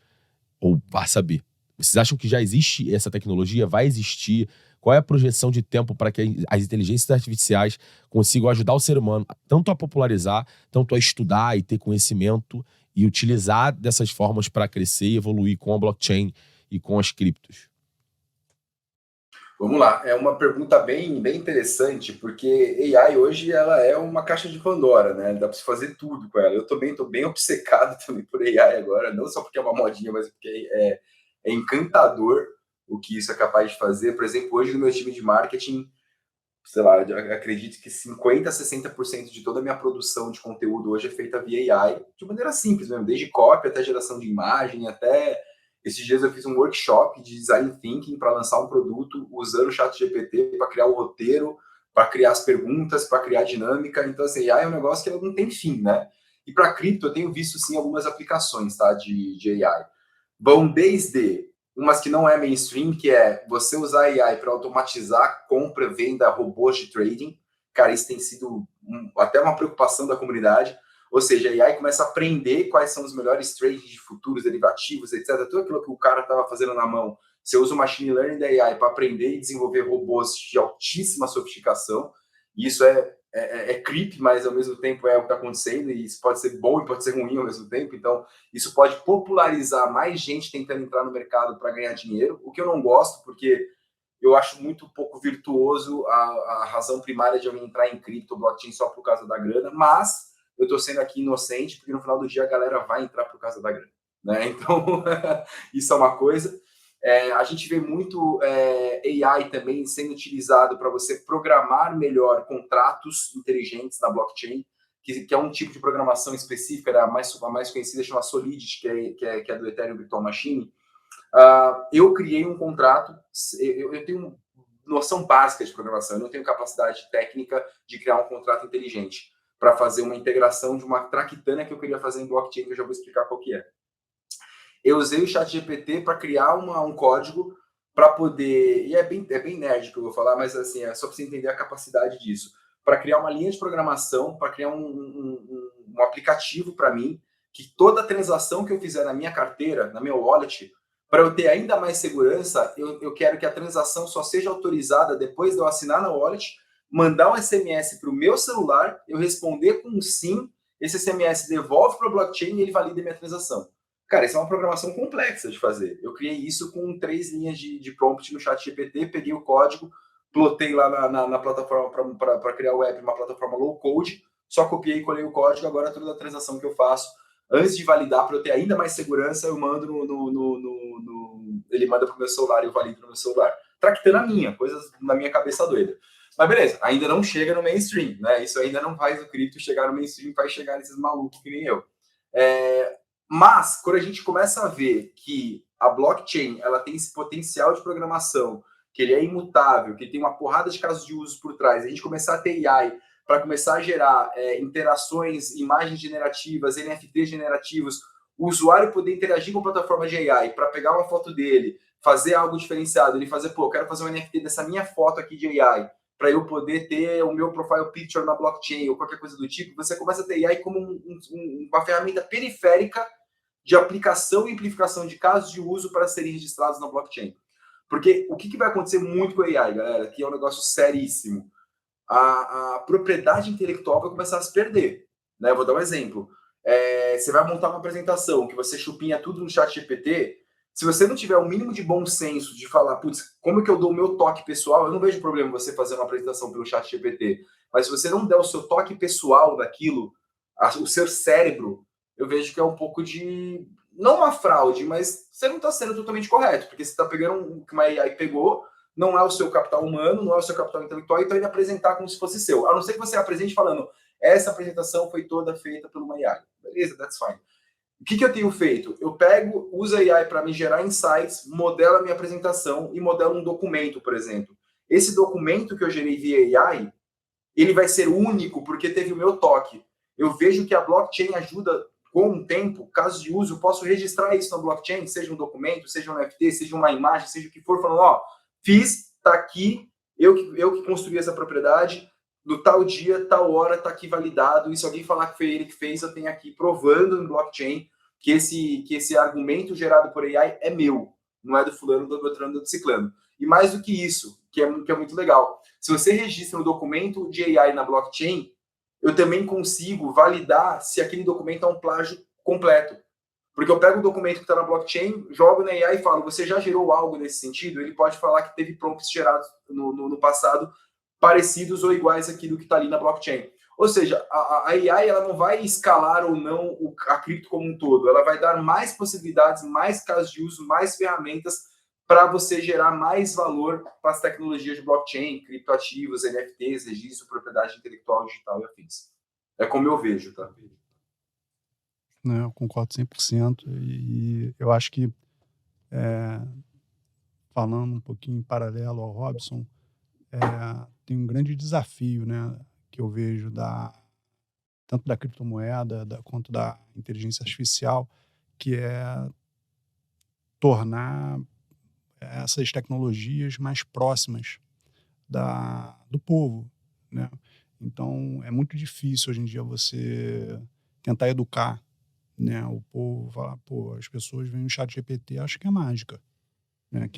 Ou vá saber. Vocês acham que já existe essa tecnologia? Vai existir? Qual é a projeção de tempo para que as inteligências artificiais consigam ajudar o ser humano tanto a popularizar, tanto a estudar e ter conhecimento e utilizar dessas formas para crescer e evoluir com a blockchain e com as criptos? Vamos lá, é uma pergunta bem interessante, porque AI hoje ela é uma caixa de Pandora, né? Dá para se fazer tudo com ela. Eu também estou bem obcecado também por AI agora, não só porque é uma modinha, mas porque é encantador o que isso é capaz de fazer. Por exemplo, hoje no meu time de marketing, sei lá, eu acredito que 50% a 60% de toda a minha produção de conteúdo hoje é feita via AI, de maneira simples mesmo, desde copy até geração de imagem, até... Esses dias eu fiz um workshop de design thinking para lançar um produto usando o ChatGPT para criar o roteiro, para criar as perguntas, para criar dinâmica. Então, assim, AI é um negócio que não tem fim, né? E para cripto eu tenho visto, sim, algumas aplicações, tá, de AI. Vão desde umas que não é mainstream, que é você usar AI para automatizar compra, venda, robôs de trading. Cara, isso tem sido até uma preocupação da comunidade. Ou seja, a AI começa a aprender quais são os melhores trades de futuros, derivativos, etc. Tudo aquilo que o cara estava fazendo na mão. Você usa o machine learning da AI para aprender e desenvolver robôs de altíssima sofisticação. E isso é creepy, mas ao mesmo tempo é o que está acontecendo. E isso pode ser bom e pode ser ruim ao mesmo tempo. Então, isso pode popularizar mais gente tentando entrar no mercado para ganhar dinheiro. O que eu não gosto, porque eu acho muito pouco virtuoso a razão primária de eu entrar em cripto, blockchain só por causa da grana. Mas eu estou sendo aqui inocente, porque no final do dia a galera vai entrar por causa da grana, né? Então, isso é uma coisa. A gente vê muito AI também sendo utilizado para você programar melhor contratos inteligentes na blockchain, que é um tipo de programação específica, a mais conhecida chama Solidity, que é do Ethereum Virtual Machine. Eu criei um contrato, eu tenho noção básica de programação, eu não tenho capacidade técnica de criar um contrato inteligente para fazer uma integração de uma traquitana que eu queria fazer em blockchain, que eu já vou explicar qual que é. Eu usei o ChatGPT para criar um código para poder, e é bem nerd que eu vou falar, mas assim, é só para você entender a capacidade disso, para criar uma linha de programação, para criar um aplicativo para mim, que toda transação que eu fizer na minha carteira, na minha wallet, para eu ter ainda mais segurança, eu quero que a transação só seja autorizada depois de eu assinar na wallet, mandar um SMS para o meu celular, eu responder com um sim, esse SMS devolve para o blockchain e ele valida a minha transação. Cara, isso é uma programação complexa de fazer. Eu criei isso com 3 linhas de prompt no ChatGPT, peguei o código, plotei lá na plataforma para criar o app, uma plataforma low code, só copiei e colei o código, agora toda a transação que eu faço, antes de validar, para eu ter ainda mais segurança, eu mando ele manda para o meu celular e eu valido no meu celular. Tractando minha, coisas na minha cabeça doida. Mas beleza, ainda não chega no mainstream, né? Isso ainda não faz o cripto chegar no mainstream, vai chegar nesses malucos que nem eu. Mas, quando a gente começa a ver que a blockchain ela tem esse potencial de programação, que ele é imutável, que tem uma porrada de casos de uso por trás, a gente começar a ter AI para começar a gerar interações, imagens generativas, NFTs generativos, o usuário poder interagir com a plataforma de AI para pegar uma foto dele, fazer algo diferenciado, ele fazer, eu quero fazer um NFT dessa minha foto aqui de AI, para eu poder ter o meu profile picture na blockchain ou qualquer coisa do tipo, você começa a ter AI como uma ferramenta periférica de aplicação e amplificação de casos de uso para serem registrados na blockchain. Porque o que vai acontecer muito com a AI, galera, que é um negócio seríssimo, a propriedade intelectual vai começar a se perder. Né? Eu vou dar um exemplo. Você vai montar uma apresentação que você chupinha tudo no ChatGPT, se você não tiver o mínimo de bom senso de falar, putz, como que eu dou o meu toque pessoal, eu não vejo problema você fazer uma apresentação pelo ChatGPT, mas se você não der o seu toque pessoal daquilo, o seu cérebro, eu vejo que é um pouco de, não uma fraude, mas você não está sendo totalmente correto, porque você está pegando o que uma AI pegou, não é o seu capital humano, não é o seu capital intelectual, e está indo apresentar como se fosse seu. A não ser que você apresente falando, essa apresentação foi toda feita por uma AI. Beleza, that's fine. O que eu tenho feito? Eu uso a AI para me gerar insights, modelo a minha apresentação e modelo um documento, por exemplo. Esse documento que eu gerei via AI, ele vai ser único porque teve o meu toque. Eu vejo que a blockchain ajuda, com o tempo, casos de uso, eu posso registrar isso na blockchain, seja um documento, seja um NFT, seja uma imagem, seja o que for, falando, fiz, tá aqui, eu que construí essa propriedade, no tal dia, tal hora, tá aqui validado, e se alguém falar que foi ele que fez, eu tenho aqui provando em blockchain que esse argumento gerado por AI é meu, não é do fulano, do Beltrano, do ciclano. E mais do que isso, que é muito legal, se você registra um documento de AI na blockchain, eu também consigo validar se aquele documento é um plágio completo. Porque eu pego o documento que está na blockchain, jogo na AI e falo, você já gerou algo nesse sentido? Ele pode falar que teve prompts gerados no passado parecidos ou iguais àquilo que está ali na blockchain. Ou seja, a AI ela não vai escalar ou não a cripto como um todo. Ela vai dar mais possibilidades, mais casos de uso, mais ferramentas para você gerar mais valor para as tecnologias de blockchain, criptoativos, NFTs, registro, propriedade intelectual, digital e afins. É como eu vejo, tá? Eu concordo 100%. E eu acho que, falando um pouquinho em paralelo ao Robson, tem um grande desafio, né, que eu vejo tanto da criptomoeda quanto da inteligência artificial, que é tornar essas tecnologias mais próximas do povo, né? Então, é muito difícil hoje em dia você tentar educar, né, o povo, falar, as pessoas veem o ChatGPT, acham que é mágica. Né?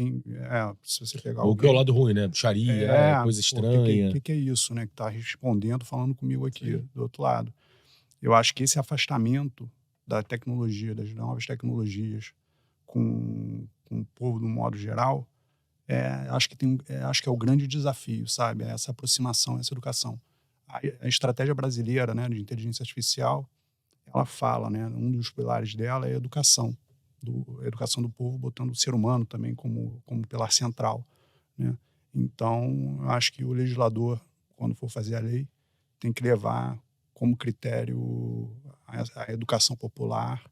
Se você pegar o que é o lado ruim, né? Bruxaria, coisa estranha. O que é isso, né? Que está respondendo, falando comigo aqui, do outro lado. Eu acho que esse afastamento da tecnologia, das novas tecnologias, com o povo no modo geral, acho que é o grande desafio, sabe? Essa aproximação, essa educação. a estratégia brasileira, né, de inteligência artificial, ela fala, né, um dos pilares dela é a educação do povo, botando o ser humano também como pilar central, né? Então, eu acho que o legislador, quando for fazer a lei, tem que levar como critério a educação popular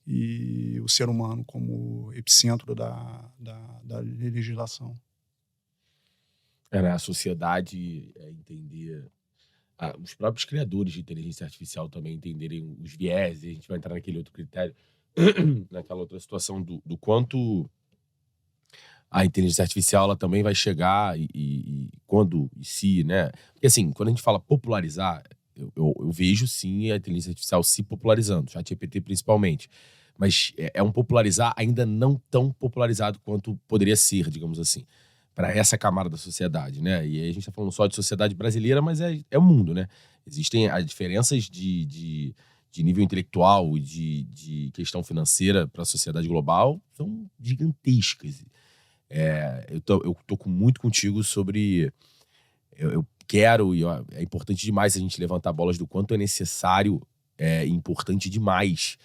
e o ser humano como epicentro da legislação. Né, a sociedade entender, os próprios criadores de inteligência artificial também entenderem os viés, e a gente vai entrar naquele outro critério, naquela outra situação do quanto a inteligência artificial ela também vai chegar e quando e se, né? Porque assim, quando a gente fala popularizar, eu vejo sim a inteligência artificial se popularizando, ChatGPT principalmente. Mas é um popularizar ainda não tão popularizado quanto poderia ser, digamos assim, para essa camada da sociedade, né? E aí a gente está falando só de sociedade brasileira, mas é o mundo, né? Existem as diferenças de nível intelectual e de questão financeira para a sociedade global são gigantescas. Eu tô muito contigo sobre. Eu quero, e ó, é importante demais a gente levantar bolas do quanto é necessário e importante demais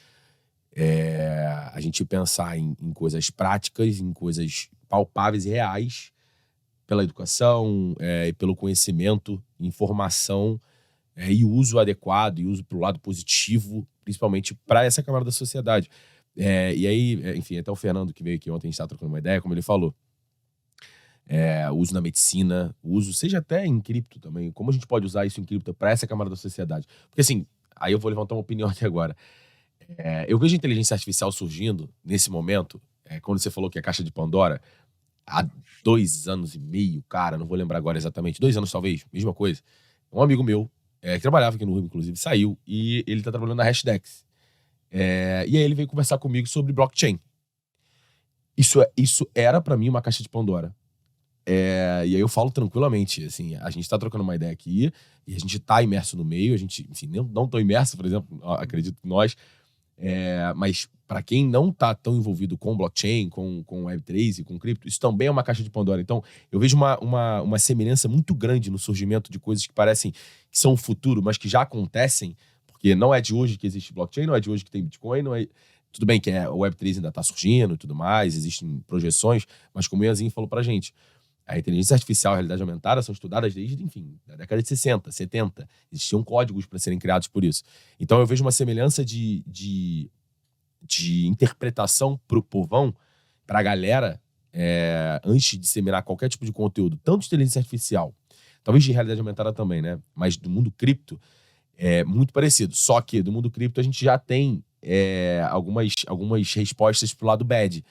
a gente pensar em coisas práticas, em coisas palpáveis e reais, pela educação, e pelo conhecimento, informação e uso adequado, e uso para o lado positivo, principalmente para essa camada da sociedade. E aí, enfim, até o Fernando que veio aqui ontem, a gente estava trocando uma ideia, como ele falou. O uso na medicina, o uso, seja até em cripto também, como a gente pode usar isso em cripto para essa camada da sociedade. Porque assim, aí eu vou levantar uma opinião aqui agora. Eu vejo a inteligência artificial surgindo nesse momento, quando você falou que é a caixa de Pandora, há 2 anos e meio, cara, não vou lembrar agora exatamente, 2 anos talvez, mesma coisa. Um amigo meu, que trabalhava aqui no Rio, inclusive, saiu e ele tá trabalhando na Hashdex. E aí ele veio conversar comigo sobre blockchain. Isso era pra mim uma caixa de Pandora. E aí eu falo tranquilamente, assim, a gente tá trocando uma ideia aqui e a gente tá imerso no meio, a gente, enfim, não tão imerso, por exemplo, acredito que nós, mas para quem não tá tão envolvido com blockchain, com Web3 e com cripto, isso também é uma caixa de Pandora. Então, eu vejo uma semelhança muito grande no surgimento de coisas que parecem que são o futuro, mas que já acontecem, porque não é de hoje que existe blockchain, não é de hoje que tem Bitcoin, não é... Tudo bem que o Web3 ainda tá surgindo e tudo mais, existem projeções, mas como o Ianzinho falou pra gente, a inteligência artificial e a realidade aumentada são estudadas desde, enfim, da década de 60, 70. Existiam códigos para serem criados por isso. Então eu vejo uma semelhança de interpretação pro povão, pra galera, antes de disseminar qualquer tipo de conteúdo, tanto de inteligência artificial, talvez de realidade aumentada também, né? Mas do mundo cripto, é muito parecido. Só que do mundo cripto a gente já tem algumas respostas pro lado bad,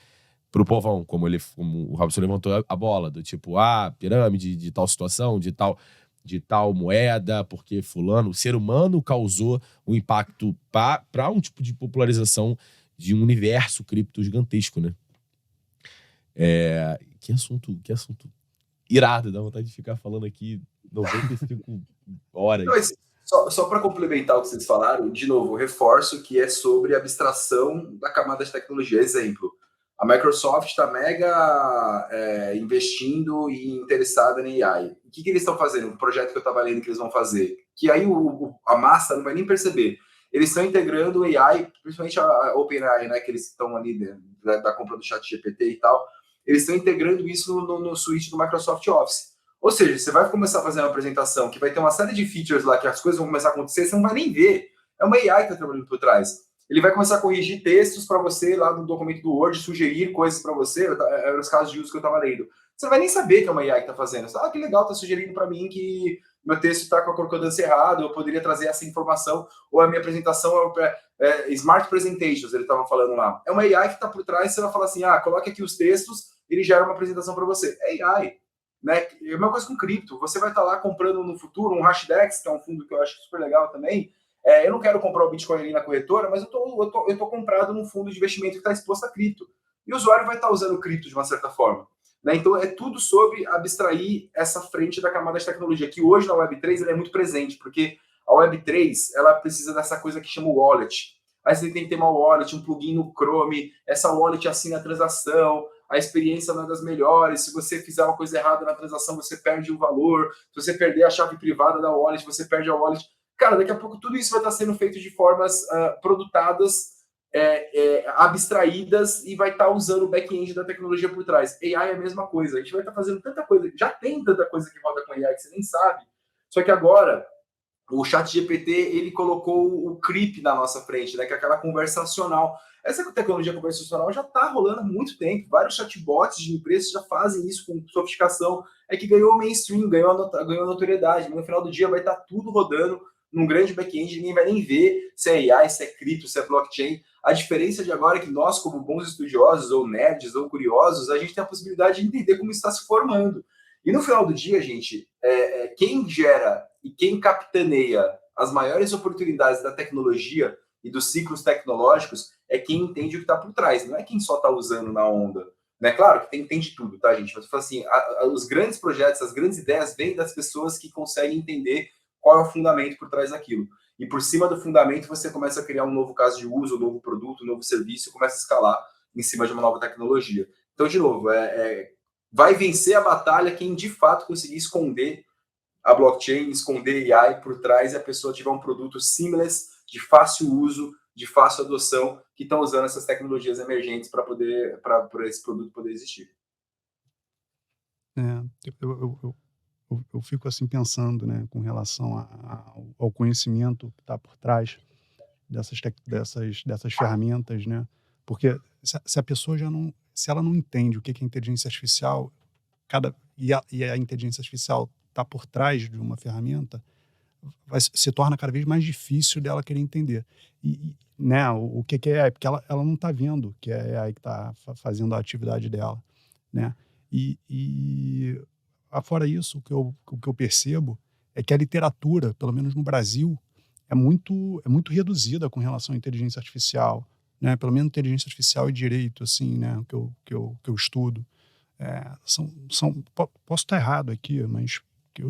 pro povão, como o Robson levantou a bola, do tipo, pirâmide de tal situação, de tal moeda, porque fulano, o ser humano causou um impacto para um tipo de popularização de um universo cripto gigantesco, né? Que assunto irado, dá vontade de ficar falando aqui 95 horas. Não, só para complementar o que vocês falaram, de novo, reforço que é sobre a abstração da camada de tecnologia. Exemplo, a Microsoft está mega investindo e interessada em AI. O que eles estão fazendo? Um projeto que eu estava lendo que eles vão fazer, que aí a massa não vai nem perceber. Eles estão integrando o AI, principalmente a OpenAI, né, que eles estão ali da compra do ChatGPT e tal, eles estão integrando isso no suíte do Microsoft Office. Ou seja, você vai começar a fazer uma apresentação que vai ter uma série de features lá que as coisas vão começar a acontecer, você não vai nem ver. É uma AI que está trabalhando por trás. Ele vai começar a corrigir textos para você lá no documento do Word, sugerir coisas para você. Eram os casos de uso que eu estava lendo. Você não vai nem saber que é uma AI que está fazendo. Que legal, está sugerindo para mim que meu texto está com a concordância errada, eu poderia trazer essa informação, ou a minha apresentação Smart Presentations, ele estava falando lá. É uma AI que está por trás, você vai falar assim, coloque aqui os textos, ele gera uma apresentação para você. É AI. Né? É a mesma coisa com cripto. Você vai estar lá comprando no futuro um Hashdex, que é um fundo que eu acho super legal também. Eu não quero comprar o Bitcoin ali na corretora, mas eu tô comprado num fundo de investimento que está exposto a cripto. E o usuário vai estar usando cripto de uma certa forma. Né? Então, é tudo sobre abstrair essa frente da camada de tecnologia, que hoje na Web3 ela é muito presente, porque a Web3 ela precisa dessa coisa que chama wallet. Aí você tem que ter uma wallet, um plugin no Chrome, essa wallet assina a transação, a experiência não é das melhores, se você fizer uma coisa errada na transação, você perde o valor, se você perder a chave privada da wallet, você perde a wallet. Cara, daqui a pouco tudo isso vai estar sendo feito de formas produtadas, abstraídas, e vai estar usando o back-end da tecnologia por trás. AI é a mesma coisa, a gente vai estar fazendo tanta coisa, já tem tanta coisa que roda com AI que você nem sabe, só que agora o ChatGPT, ele colocou o CRIP na nossa frente, né, que é aquela conversacional. Essa tecnologia conversacional já está rolando há muito tempo, vários chatbots de empresas já fazem isso com sofisticação, é que ganhou mainstream, ganhou notoriedade, mas no final do dia vai estar tudo rodando num grande back-end, ninguém vai nem ver se é AI, se é cripto, se é blockchain. A diferença de agora é que nós, como bons estudiosos, ou nerds, ou curiosos, a gente tem a possibilidade de entender como está se formando. E no final do dia, gente, quem gera e quem capitaneia as maiores oportunidades da tecnologia e dos ciclos tecnológicos é quem entende o que está por trás, não é quem só está usando na onda. Né? Claro que tem de tudo, tá, gente? Mas eu falo assim, os grandes projetos, as grandes ideias vêm das pessoas que conseguem entender qual é o fundamento por trás daquilo. E por cima do fundamento você começa a criar um novo caso de uso, um novo produto, um novo serviço, começa a escalar em cima de uma nova tecnologia. Então, de novo, vai vencer a batalha quem de fato conseguir esconder a blockchain, esconder AI por trás, e a pessoa tiver um produto seamless, de fácil uso, de fácil adoção, que estão usando essas tecnologias emergentes para esse produto poder existir. Eu fico assim pensando, né, com relação ao conhecimento que está por trás dessas ferramentas, né? Porque se a pessoa se ela não entende o que é inteligência artificial, e a inteligência artificial está por trás de uma ferramenta, se torna cada vez mais difícil dela querer entender. Né, o que é AI? Porque ela não está vendo que é AI que está fazendo a atividade dela, né? Fora isso, o que eu percebo é que a literatura, pelo menos no Brasil, é muito reduzida com relação à inteligência artificial, né? Pelo menos inteligência artificial e direito, assim, né? Que eu estudo. Posso estar errado aqui, mas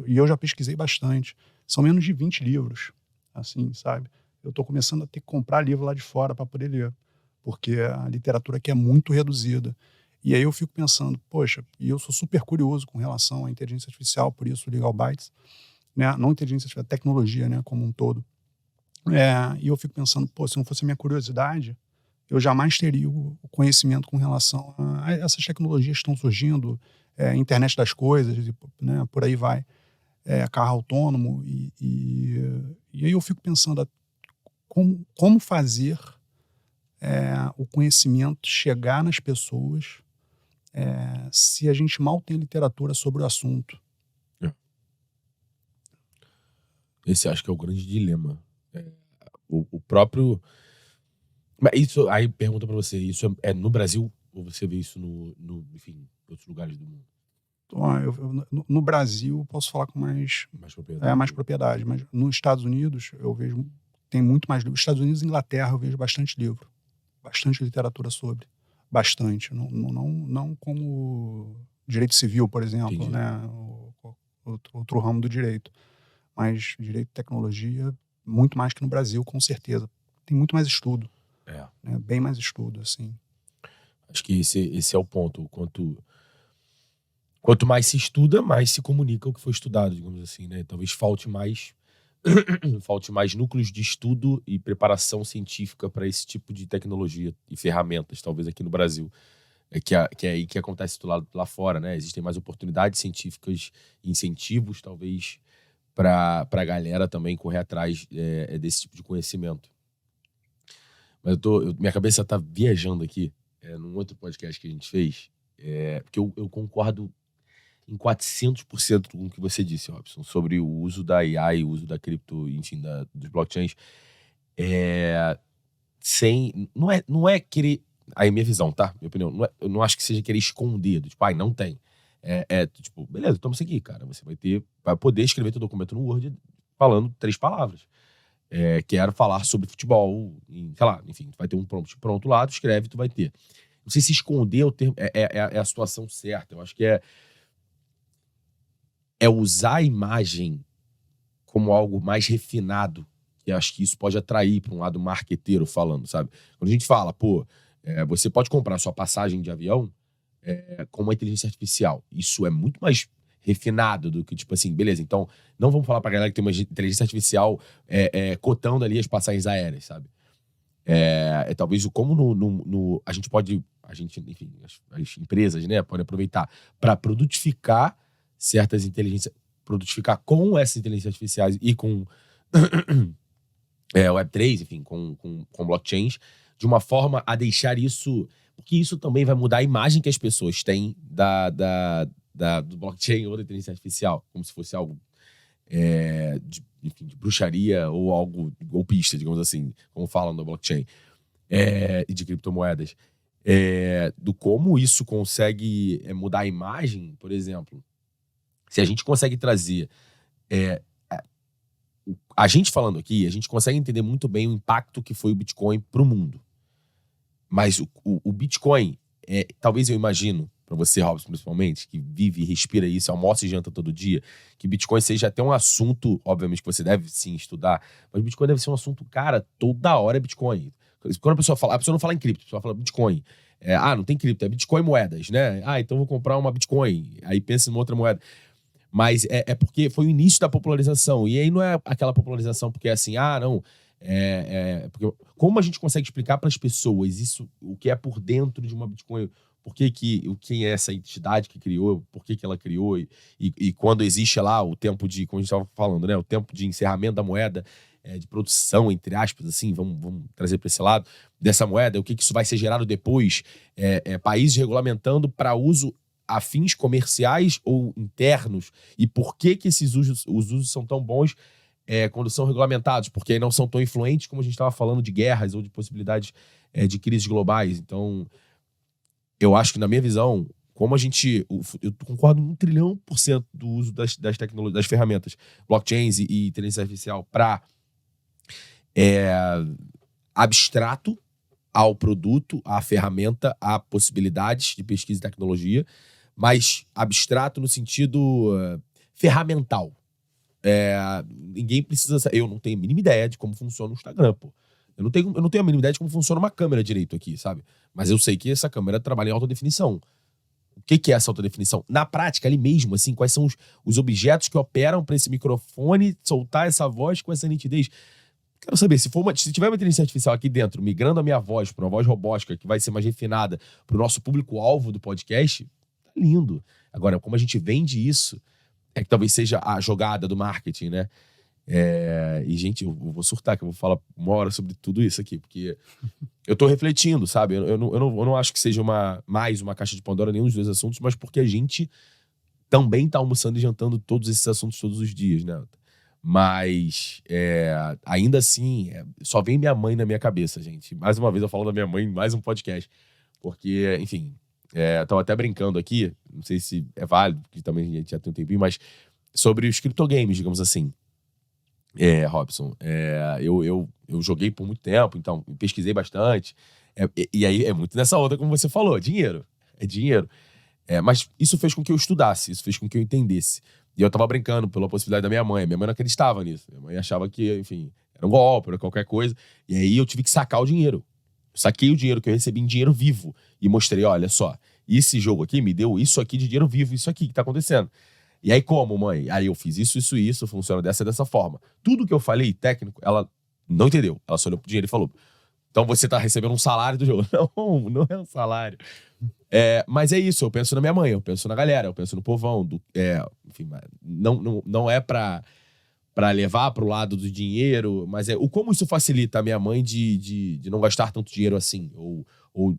eu já pesquisei bastante. São menos de 20 livros, assim, sabe? Eu estou começando a ter que comprar livro lá de fora para poder ler, porque a literatura aqui é muito reduzida. E aí eu fico pensando, poxa, e eu sou super curioso com relação à inteligência artificial, por isso o Legal Bytes, né? Não inteligência artificial, tecnologia, né, como um todo. E eu fico pensando, pô, se não fosse a minha curiosidade, eu jamais teria o conhecimento com relação a essas tecnologias que estão surgindo, internet das coisas, né, por aí vai, carro autônomo, e aí eu fico pensando como fazer o conhecimento chegar nas pessoas se a gente mal tem literatura sobre o assunto. Esse acho que é o grande dilema. O próprio... Mas isso, aí pergunta pra você, isso é no Brasil ou você vê isso enfim, em outros lugares do mundo? No Brasil, posso falar com mais propriedade, mas nos Estados Unidos eu vejo, tem muito mais livro. Nos Estados Unidos e Inglaterra eu vejo bastante livro, bastante literatura sobre, bastante. Não como direito civil, por exemplo, entendi, né? Outro ramo do direito, mas direito e tecnologia, muito mais que no Brasil, com certeza. Tem muito mais estudo. Né? Bem mais estudo, assim. Acho que esse é o ponto. Quanto mais se estuda, mais se comunica o que foi estudado, digamos assim, né? Talvez falte mais núcleos de estudo e preparação científica para esse tipo de tecnologia e ferramentas, talvez aqui no Brasil. Que é aí que acontece lá fora, né? Existem mais oportunidades científicas e incentivos, talvez, para a galera também correr atrás desse tipo de conhecimento. Mas minha cabeça tá viajando aqui num outro podcast que a gente fez, porque eu concordo em 400% com o que você disse, Robson, sobre o uso da AI, o uso da cripto, enfim, dos blockchains. Não é querer... Aí minha visão, tá? Minha opinião. Eu não acho que seja querer esconder, tipo, não tem. Tipo, beleza, toma isso aqui, cara. Você vai poder escrever teu documento no Word falando 3 palavras. Quero falar sobre futebol, sei lá, enfim, tu vai ter um prompt pronto lá, tu escreve, tu vai ter. Não sei se esconder o termo é a situação certa. Eu acho que é usar a imagem como algo mais refinado, que eu acho que isso pode atrair para um lado marqueteiro falando, sabe? Quando a gente fala, pô, você pode comprar sua passagem de avião com uma inteligência artificial. Isso é muito mais refinado do que, tipo assim, beleza, então não vamos falar pra galera que tem uma inteligência artificial cotando ali as passagens aéreas, sabe? Talvez como a gente pode, enfim, as empresas, né, podem aproveitar para produtificar certas inteligências, produtificar com essas inteligências artificiais e com Web3, enfim, com blockchains, de uma forma a deixar isso, porque isso também vai mudar a imagem que as pessoas têm do blockchain ou da inteligência artificial, como se fosse algo de bruxaria ou algo golpista, digamos assim, como falam no blockchain, e de criptomoedas. Do como isso consegue mudar a imagem, por exemplo, se a gente consegue trazer a gente falando aqui, a gente consegue entender muito bem o impacto que foi o Bitcoin para o mundo. Mas o Bitcoin, talvez eu imagino, para você, Robson, principalmente, que vive e respira isso, almoça e janta todo dia, que Bitcoin seja até um assunto, obviamente, que você deve sim estudar, mas Bitcoin deve ser um assunto, cara, toda hora é Bitcoin. Quando a pessoa não fala em cripto, a pessoa fala Bitcoin. Não tem cripto, é Bitcoin moedas, né? Então vou comprar uma Bitcoin. Aí pensa em outra moeda. Mas porque foi o início da popularização. E aí não é aquela popularização porque é assim, não. Porque como a gente consegue explicar para as pessoas isso, o que é por dentro de uma Bitcoin, quem é essa entidade que criou, por que ela criou, e quando existe lá o tempo de, como a gente estava falando, né, o tempo de encerramento da moeda, de produção, entre aspas, assim, vamos trazer para esse lado, dessa moeda, o que isso vai ser gerado depois, países regulamentando para uso a fins comerciais ou internos, e por que os usos são tão bons quando são regulamentados, porque aí não são tão influentes como a gente estava falando de guerras ou de possibilidades de crises globais. Então, eu acho que, na minha visão, como eu concordo 1.000.000% do uso das tecnologias, das ferramentas, blockchains e inteligência artificial para abstrato ao produto, à ferramenta, a possibilidades de pesquisa e tecnologia, mas abstrato no sentido ferramental. Ninguém precisa... Eu não tenho a mínima ideia de como funciona o Instagram, pô. Eu não tenho a mínima ideia de como funciona uma câmera direito aqui, sabe? Mas eu sei que essa câmera trabalha em alta definição. O que é essa alta definição? Na prática, ali mesmo, assim, quais são os objetos que operam para esse microfone soltar essa voz com essa nitidez? Quero saber, se tiver uma inteligência artificial aqui dentro, migrando a minha voz para uma voz robótica que vai ser mais refinada para o nosso público-alvo do podcast, tá lindo. Agora, como a gente vende isso, que talvez seja a jogada do marketing, né? E, gente, eu vou surtar, que eu vou falar uma hora sobre tudo isso aqui, porque eu tô refletindo, sabe? Eu não acho que seja mais uma caixa de Pandora nenhum dos dois assuntos, mas porque a gente também tá almoçando e jantando todos esses assuntos todos os dias, né? Mas, ainda assim, só vem minha mãe na minha cabeça, gente. Mais uma vez eu falo da minha mãe em mais um podcast, porque, enfim, tava até brincando aqui, não sei se é válido, porque também a gente já tem um tempinho, mas sobre os criptogames, digamos assim. Robson, eu joguei por muito tempo, então pesquisei bastante, e aí é muito nessa onda, como você falou, dinheiro, é dinheiro. Mas isso fez com que eu estudasse, isso fez com que eu entendesse. E eu tava brincando pela possibilidade da minha mãe não acreditava nisso, minha mãe achava que, enfim, era um golpe, era qualquer coisa, e aí eu tive que sacar o dinheiro. Eu saquei o dinheiro que eu recebi em dinheiro vivo e mostrei, olha só, esse jogo aqui me deu isso aqui de dinheiro vivo, isso aqui que tá acontecendo. E aí, como, mãe? Aí eu fiz isso, funciona dessa forma. Tudo que eu falei, técnico, ela não entendeu. Ela só olhou pro dinheiro e falou, então você tá recebendo um salário do jogo. Não é um salário. Mas é isso, eu penso na minha mãe, eu penso na galera, eu penso no povão. Enfim, não é pra levar pro lado do dinheiro, mas como isso facilita a minha mãe de não gastar tanto dinheiro assim. Ou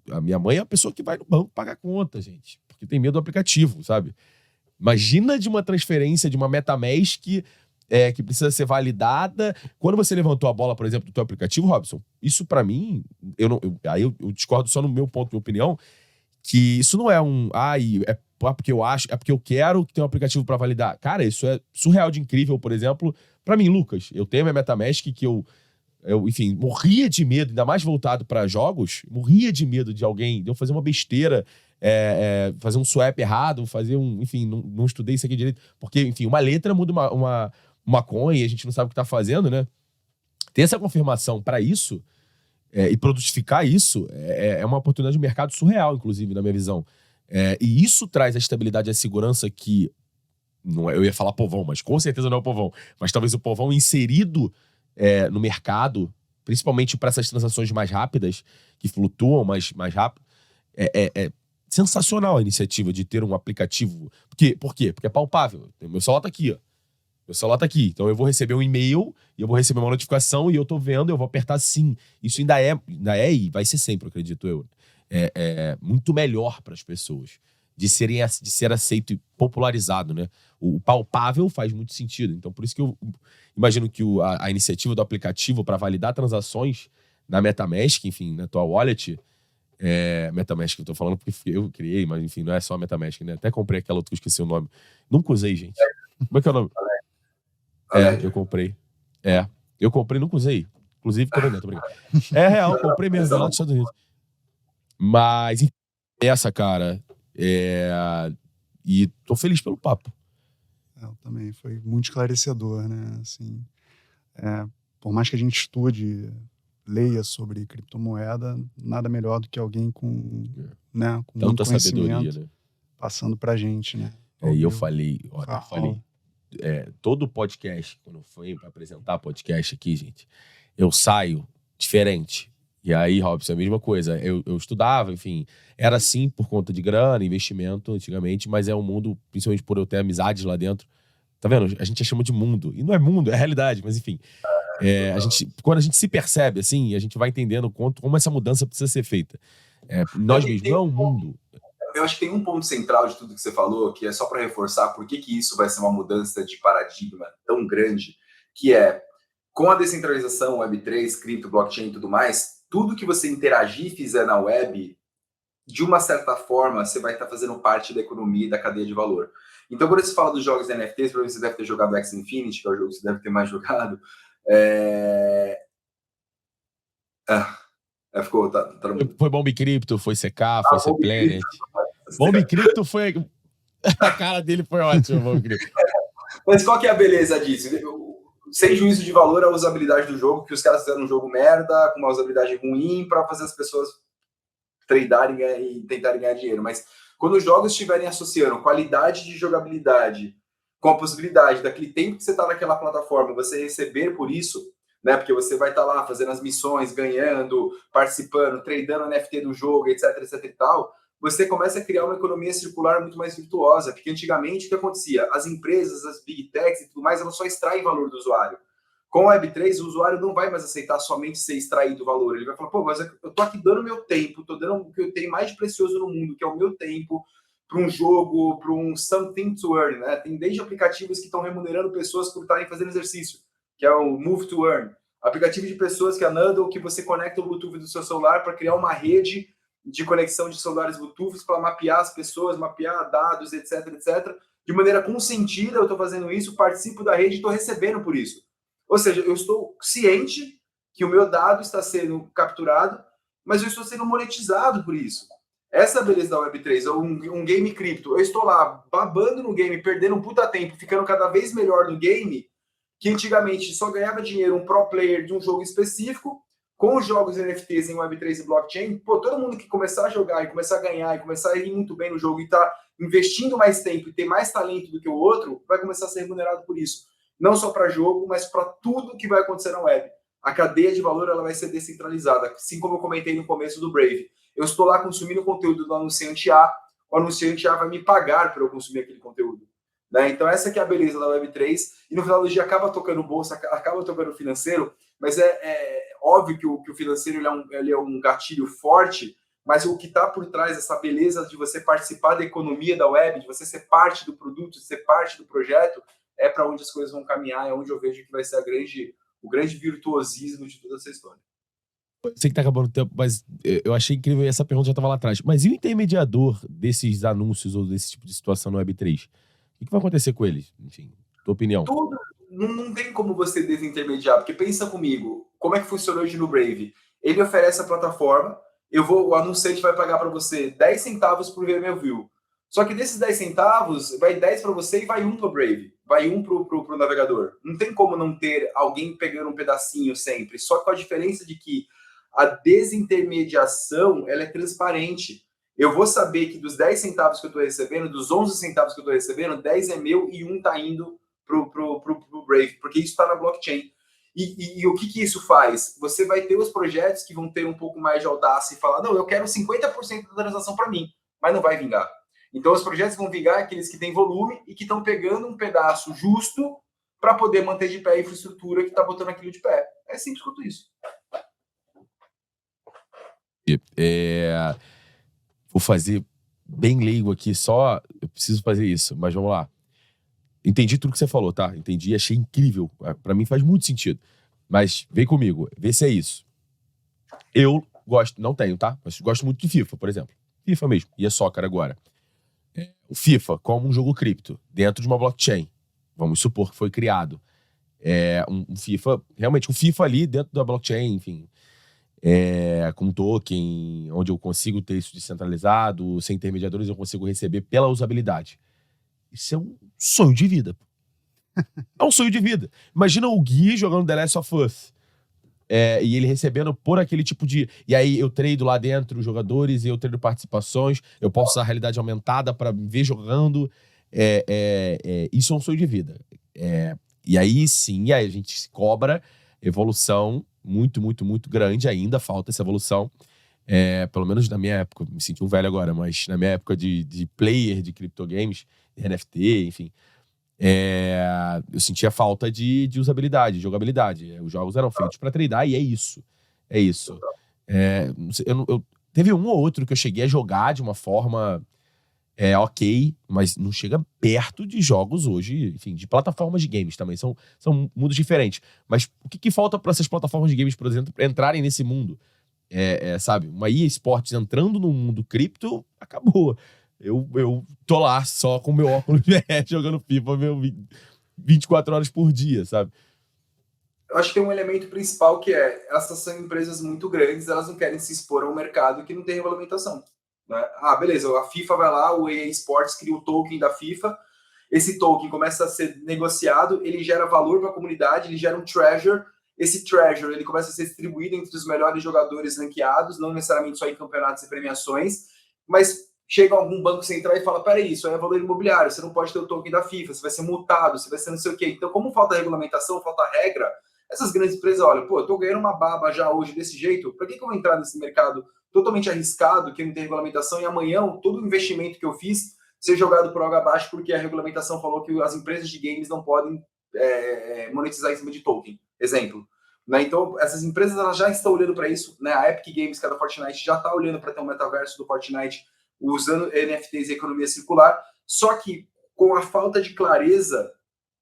a minha mãe é a pessoa que vai no banco pagar conta, gente, porque tem medo do aplicativo, sabe? Imagina de uma transferência de uma MetaMask que precisa ser validada. Quando você levantou a bola, por exemplo, do teu aplicativo, Robson, isso pra mim, eu discordo só no meu ponto, minha opinião, que isso não é porque eu acho, é porque eu quero que tenha um aplicativo pra validar. Cara, isso é surreal de incrível, por exemplo, pra mim, Lucas. Eu tenho a minha MetaMask que eu enfim, morria de medo, ainda mais voltado pra jogos, morria de medo de eu fazer uma besteira, fazer um swap errado, enfim, não estudei isso aqui direito, porque, enfim, uma letra muda uma coin e a gente não sabe o que tá fazendo, né? Ter essa confirmação para isso e produtificar isso é uma oportunidade de mercado surreal, inclusive, na minha visão. E isso traz a estabilidade e a segurança que, não é, eu ia falar povão, mas com certeza não é o povão, mas talvez o povão inserido no mercado, principalmente para essas transações mais rápidas, que flutuam mais rápido, é sensacional a iniciativa de ter um aplicativo. Por quê? Porque é palpável. Meu celular tá aqui, ó. Meu celular tá aqui. Então eu vou receber um e-mail e eu vou receber uma notificação e eu tô vendo, eu vou apertar sim. Isso ainda é e vai ser sempre, acredito eu. Muito melhor para as pessoas de ser aceito e popularizado, né? O palpável faz muito sentido. Então por isso que eu imagino que a iniciativa do aplicativo para validar transações na MetaMask, enfim, na tua wallet, MetaMask que eu tô falando porque eu criei, mas enfim, não é só a MetaMask, né? Até comprei aquela outra que eu esqueci o nome. Nunca usei, gente. Como é que é o nome? Eu comprei. Eu comprei, nunca usei. Inclusive, tô vendendo, tô brincando. É real, comprei mesmo, lá dos Estados Unidos. Mas, cara. E tô feliz pelo papo. Também foi muito esclarecedor, né? Assim, por mais que a gente estude, leia sobre criptomoeda, nada melhor do que alguém com muito conhecimento, sabedoria, né? Passando pra gente, né? E eu falei, todo podcast, quando foi para apresentar podcast aqui, gente, eu saio diferente. E aí, Robson, é a mesma coisa. Eu estudava, enfim, era assim por conta de grana, investimento antigamente, mas é um mundo, principalmente por eu ter amizades lá dentro. Tá vendo? A gente chama de mundo. E não é mundo, é realidade, mas enfim. Quando a gente se percebe, assim, a gente vai entendendo como essa mudança precisa ser feita. Nós mesmos, não é um mundo. Eu acho que tem um ponto central de tudo que você falou, que é só para reforçar por que isso vai ser uma mudança de paradigma tão grande, que com a descentralização, Web3, cripto, blockchain e tudo mais, tudo que você interagir e fizer na web, de uma certa forma, você vai estar fazendo parte da economia e da cadeia de valor. Então, quando você fala dos jogos de NFTs, provavelmente você deve ter jogado Axie Infinity, que é o jogo que você deve ter mais jogado. Foi Bomb Crypto, foi CK, foi C-Planet. Bomb Crypto foi... A cara dele foi ótima, Bomb Crypto. Mas qual que é a beleza disso? Sem juízo de valor, a usabilidade do jogo, que os caras fizeram um jogo merda, com uma usabilidade ruim, para fazer as pessoas tradarem e tentarem ganhar dinheiro. Mas quando os jogos estiverem associando qualidade de jogabilidade com a possibilidade daquele tempo que você está naquela plataforma, você receber por isso, né? Porque você vai estar lá fazendo as missões, ganhando, participando, tradando NFT do jogo, etc, etc e tal, você começa a criar uma economia circular muito mais virtuosa, porque antigamente o que acontecia? As empresas, as big techs e tudo mais, elas só extraem valor do usuário. Com a Web3, o usuário não vai mais aceitar somente ser extraído valor. Ele vai falar, pô, mas eu tô aqui dando meu tempo, tô dando o que eu tenho mais de precioso no mundo, que é o meu tempo, para um jogo, para um something to earn, né? Tem desde aplicativos que estão remunerando pessoas por estarem fazendo exercício, que é o Move to Earn. Aplicativo de pessoas que é Nando, que você conecta o Bluetooth do seu celular para criar uma rede de conexão de celulares Bluetooth para mapear as pessoas, mapear dados, etc, etc. De maneira consentida, eu estou fazendo isso, participo da rede e estou recebendo por isso. Ou seja, eu estou ciente que o meu dado está sendo capturado, mas eu estou sendo monetizado por isso. Essa é a beleza da Web3, um game cripto. Eu estou lá babando no game, perdendo um puta tempo, ficando cada vez melhor no game, que antigamente só ganhava dinheiro um pro player de um jogo específico. Com os jogos NFTs em Web3 e blockchain, pô, todo mundo que começar a jogar e começar a ganhar e começar a ir muito bem no jogo e tá investindo mais tempo e ter mais talento do que o outro, vai começar a ser remunerado por isso. Não só para jogo, mas para tudo que vai acontecer na web. A cadeia de valor ela vai ser descentralizada, assim como eu comentei no começo do Brave. Eu estou lá consumindo conteúdo do anunciante A, o anunciante A vai me pagar para eu consumir aquele conteúdo. Né? Então essa que é a beleza da Web3, e no final do dia acaba tocando bolsa, acaba tocando financeiro, mas é óbvio que o financeiro ele é um gatilho forte, mas o que está por trás dessa beleza de você participar da economia da web, de você ser parte do produto, de ser parte do projeto, é para onde as coisas vão caminhar, é onde eu vejo que vai ser o grande virtuosismo de toda essa história. Eu sei que tá acabando o tempo, mas eu achei incrível, essa pergunta já estava lá atrás. Mas e o intermediador desses anúncios ou desse tipo de situação no Web3? O que vai acontecer com eles? Enfim, tua opinião. Tudo. Não tem como você desintermediar, porque pensa comigo, como é que funciona hoje no Brave? Ele oferece a plataforma, o anunciante vai pagar para você 10 centavos por ver meu view. Só que desses 10 centavos, vai 10 para você e vai 1 para o Brave, vai 1 para o navegador. Não tem como não ter alguém pegando um pedacinho sempre, só com a diferença de que a desintermediação ela é transparente. eu vou saber que dos 10 centavos que eu estou recebendo, dos 11 centavos que eu estou recebendo, 10 é meu e 1 está indo pro Brave, porque isso está na blockchain. E o que isso faz? Você vai ter os projetos que vão ter um pouco mais de audácia e falar, não, eu quero 50% da transação para mim, mas não vai vingar. Então, os projetos vão vingar aqueles que têm volume e que estão pegando um pedaço justo para poder manter de pé a infraestrutura que está botando aquilo de pé. É simples quanto isso. Vou fazer bem leigo aqui, só eu preciso fazer isso, mas vamos lá. Entendi tudo que você falou, tá? Entendi, achei incrível. Pra mim faz muito sentido. Mas vem comigo, vê se é isso. Eu gosto, não tenho, tá? Mas gosto muito de FIFA, por exemplo. FIFA mesmo, e é soccer agora. O FIFA, como um jogo cripto, dentro de uma blockchain. Vamos supor que foi criado. Um FIFA, realmente um FIFA ali dentro da blockchain, enfim. Com um token, onde eu consigo ter isso descentralizado, sem intermediadores, eu consigo receber pela usabilidade. Isso é um sonho de vida. É um sonho de vida. Imagina o Gui jogando The Last of Us. E ele recebendo por aquele tipo de... E aí eu treino lá dentro os jogadores, eu treino participações, eu posso usar a realidade aumentada para me ver jogando. Isso é um sonho de vida. E aí sim, aí a gente cobra evolução muito, muito, muito grande. Ainda falta essa evolução. Pelo menos na minha época, me senti um velho agora, mas na minha época de player de criptogames, NFT, enfim, eu sentia falta de usabilidade, de jogabilidade. Os jogos eram feitos para treinar e é isso. É isso. Teve um ou outro que eu cheguei a jogar de uma forma ok, mas não chega perto de jogos hoje, enfim, de plataformas de games também. São mundos diferentes. Mas o que falta para essas plataformas de games, por exemplo, entrarem nesse mundo? Sabe, uma EA Sports entrando no mundo cripto, acabou. Eu tô lá só com meu óculos jogando FIFA 24 horas por dia, sabe? Eu acho que tem um elemento principal que essas são empresas muito grandes, elas não querem se expor a um mercado que não tem regulamentação. Né? Beleza, a FIFA vai lá, o EA Sports cria o token da FIFA, esse token começa a ser negociado, ele gera valor para a comunidade, ele gera um treasure, esse treasure ele começa a ser distribuído entre os melhores jogadores ranqueados, não necessariamente só em campeonatos e premiações, mas chega algum banco central e fala, peraí, isso aí é valor imobiliário, você não pode ter o token da FIFA, você vai ser multado, você vai ser não sei o quê. Então, como falta regulamentação, falta regra, essas grandes empresas olham, eu tô ganhando uma baba já hoje desse jeito, para que eu vou entrar nesse mercado totalmente arriscado, que não tem regulamentação, e amanhã todo o investimento que eu fiz ser jogado por água abaixo porque a regulamentação falou que as empresas de games não podem monetizar em cima de token. Exemplo. Né? Então, essas empresas elas já estão olhando para isso. Né? A Epic Games, que é da Fortnite, já está olhando para ter um metaverso do Fortnite usando NFTs e economia circular. Só que, com a falta de clareza,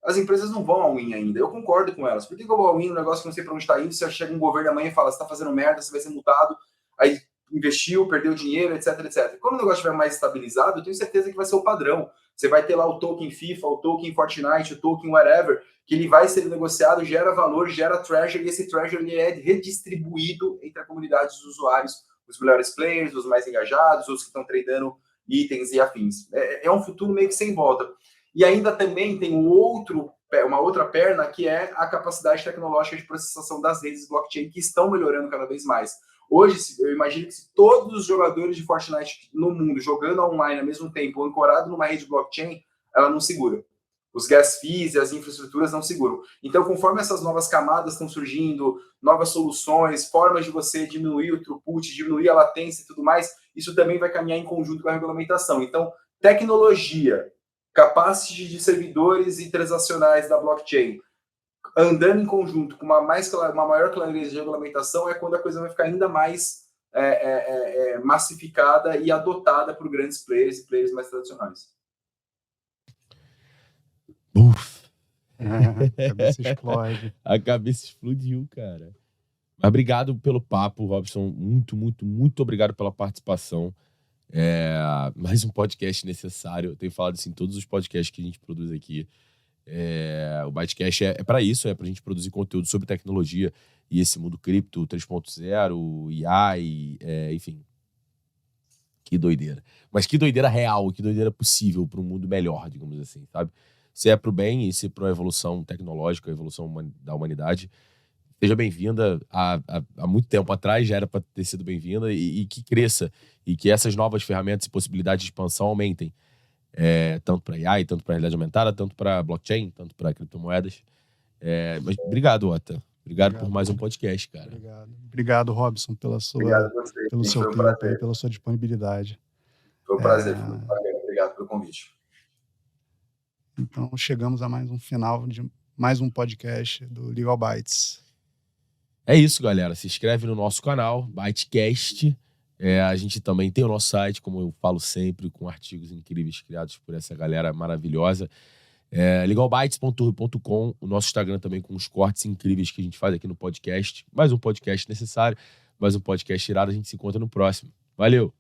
as empresas não vão ao win ainda. Eu concordo com elas. Por que eu vou ao win? Um negócio que não sei para onde está indo. Se chega um governo amanhã e fala, você está fazendo merda, você vai ser multado. Aí investiu, perdeu dinheiro, etc, etc. Quando o negócio estiver mais estabilizado, eu tenho certeza que vai ser o padrão. Você vai ter lá o token FIFA, o token Fortnite, o token whatever, que ele vai ser negociado, gera valor, gera treasure, e esse treasure ele é redistribuído entre a comunidade dos usuários, os melhores players, os mais engajados, os que estão tradando itens e afins. É um futuro meio que sem volta. E ainda também tem uma outra perna, que é a capacidade tecnológica de processação das redes blockchain, que estão melhorando cada vez mais. Hoje, eu imagino que se todos os jogadores de Fortnite no mundo jogando online ao mesmo tempo, ancorado numa rede blockchain, ela não segura. Os gas fees e as infraestruturas não seguram. Então, conforme essas novas camadas estão surgindo, novas soluções, formas de você diminuir o throughput, diminuir a latência e tudo mais, isso também vai caminhar em conjunto com a regulamentação. Então, tecnologia, capacity de servidores e transacionais da blockchain, andando em conjunto com uma maior clareza de regulamentação, é quando a coisa vai ficar ainda mais massificada e adotada por grandes players e players mais tradicionais. A cabeça explode. A cabeça explodiu, cara. Mas obrigado pelo papo, Robson. Muito, muito, muito obrigado pela participação. Mais um podcast necessário. Eu tenho falado isso em todos os podcasts que a gente produz aqui. O Bytecast é para isso, é para a gente produzir conteúdo sobre tecnologia e esse mundo cripto 3.0, IA, enfim. Que doideira. Mas que doideira real, que doideira possível para um mundo melhor, digamos assim, sabe? Se é pro bem e se é pra evolução tecnológica, a evolução da humanidade, seja bem-vinda. Há muito tempo atrás já era para ter sido bem-vinda e que cresça. E que essas novas ferramentas e possibilidades de expansão aumentem. Tanto para AI, tanto para realidade aumentada, tanto para blockchain, tanto para criptomoedas. Mas obrigado, Ota. Obrigado por mais um podcast, cara. Obrigado, Robson, pelo seu tempo e pela sua disponibilidade. Foi um prazer, obrigado pelo convite. Então, chegamos a mais um final de mais um podcast do Legal Bytes. É isso, galera. Se inscreve no nosso canal, Bytecast. A gente também tem o nosso site, como eu falo sempre, com artigos incríveis criados por essa galera maravilhosa. Legalbytes.com, o nosso Instagram também com os cortes incríveis que a gente faz aqui no podcast. Mais um podcast necessário, mais um podcast irado. A gente se encontra no próximo. Valeu!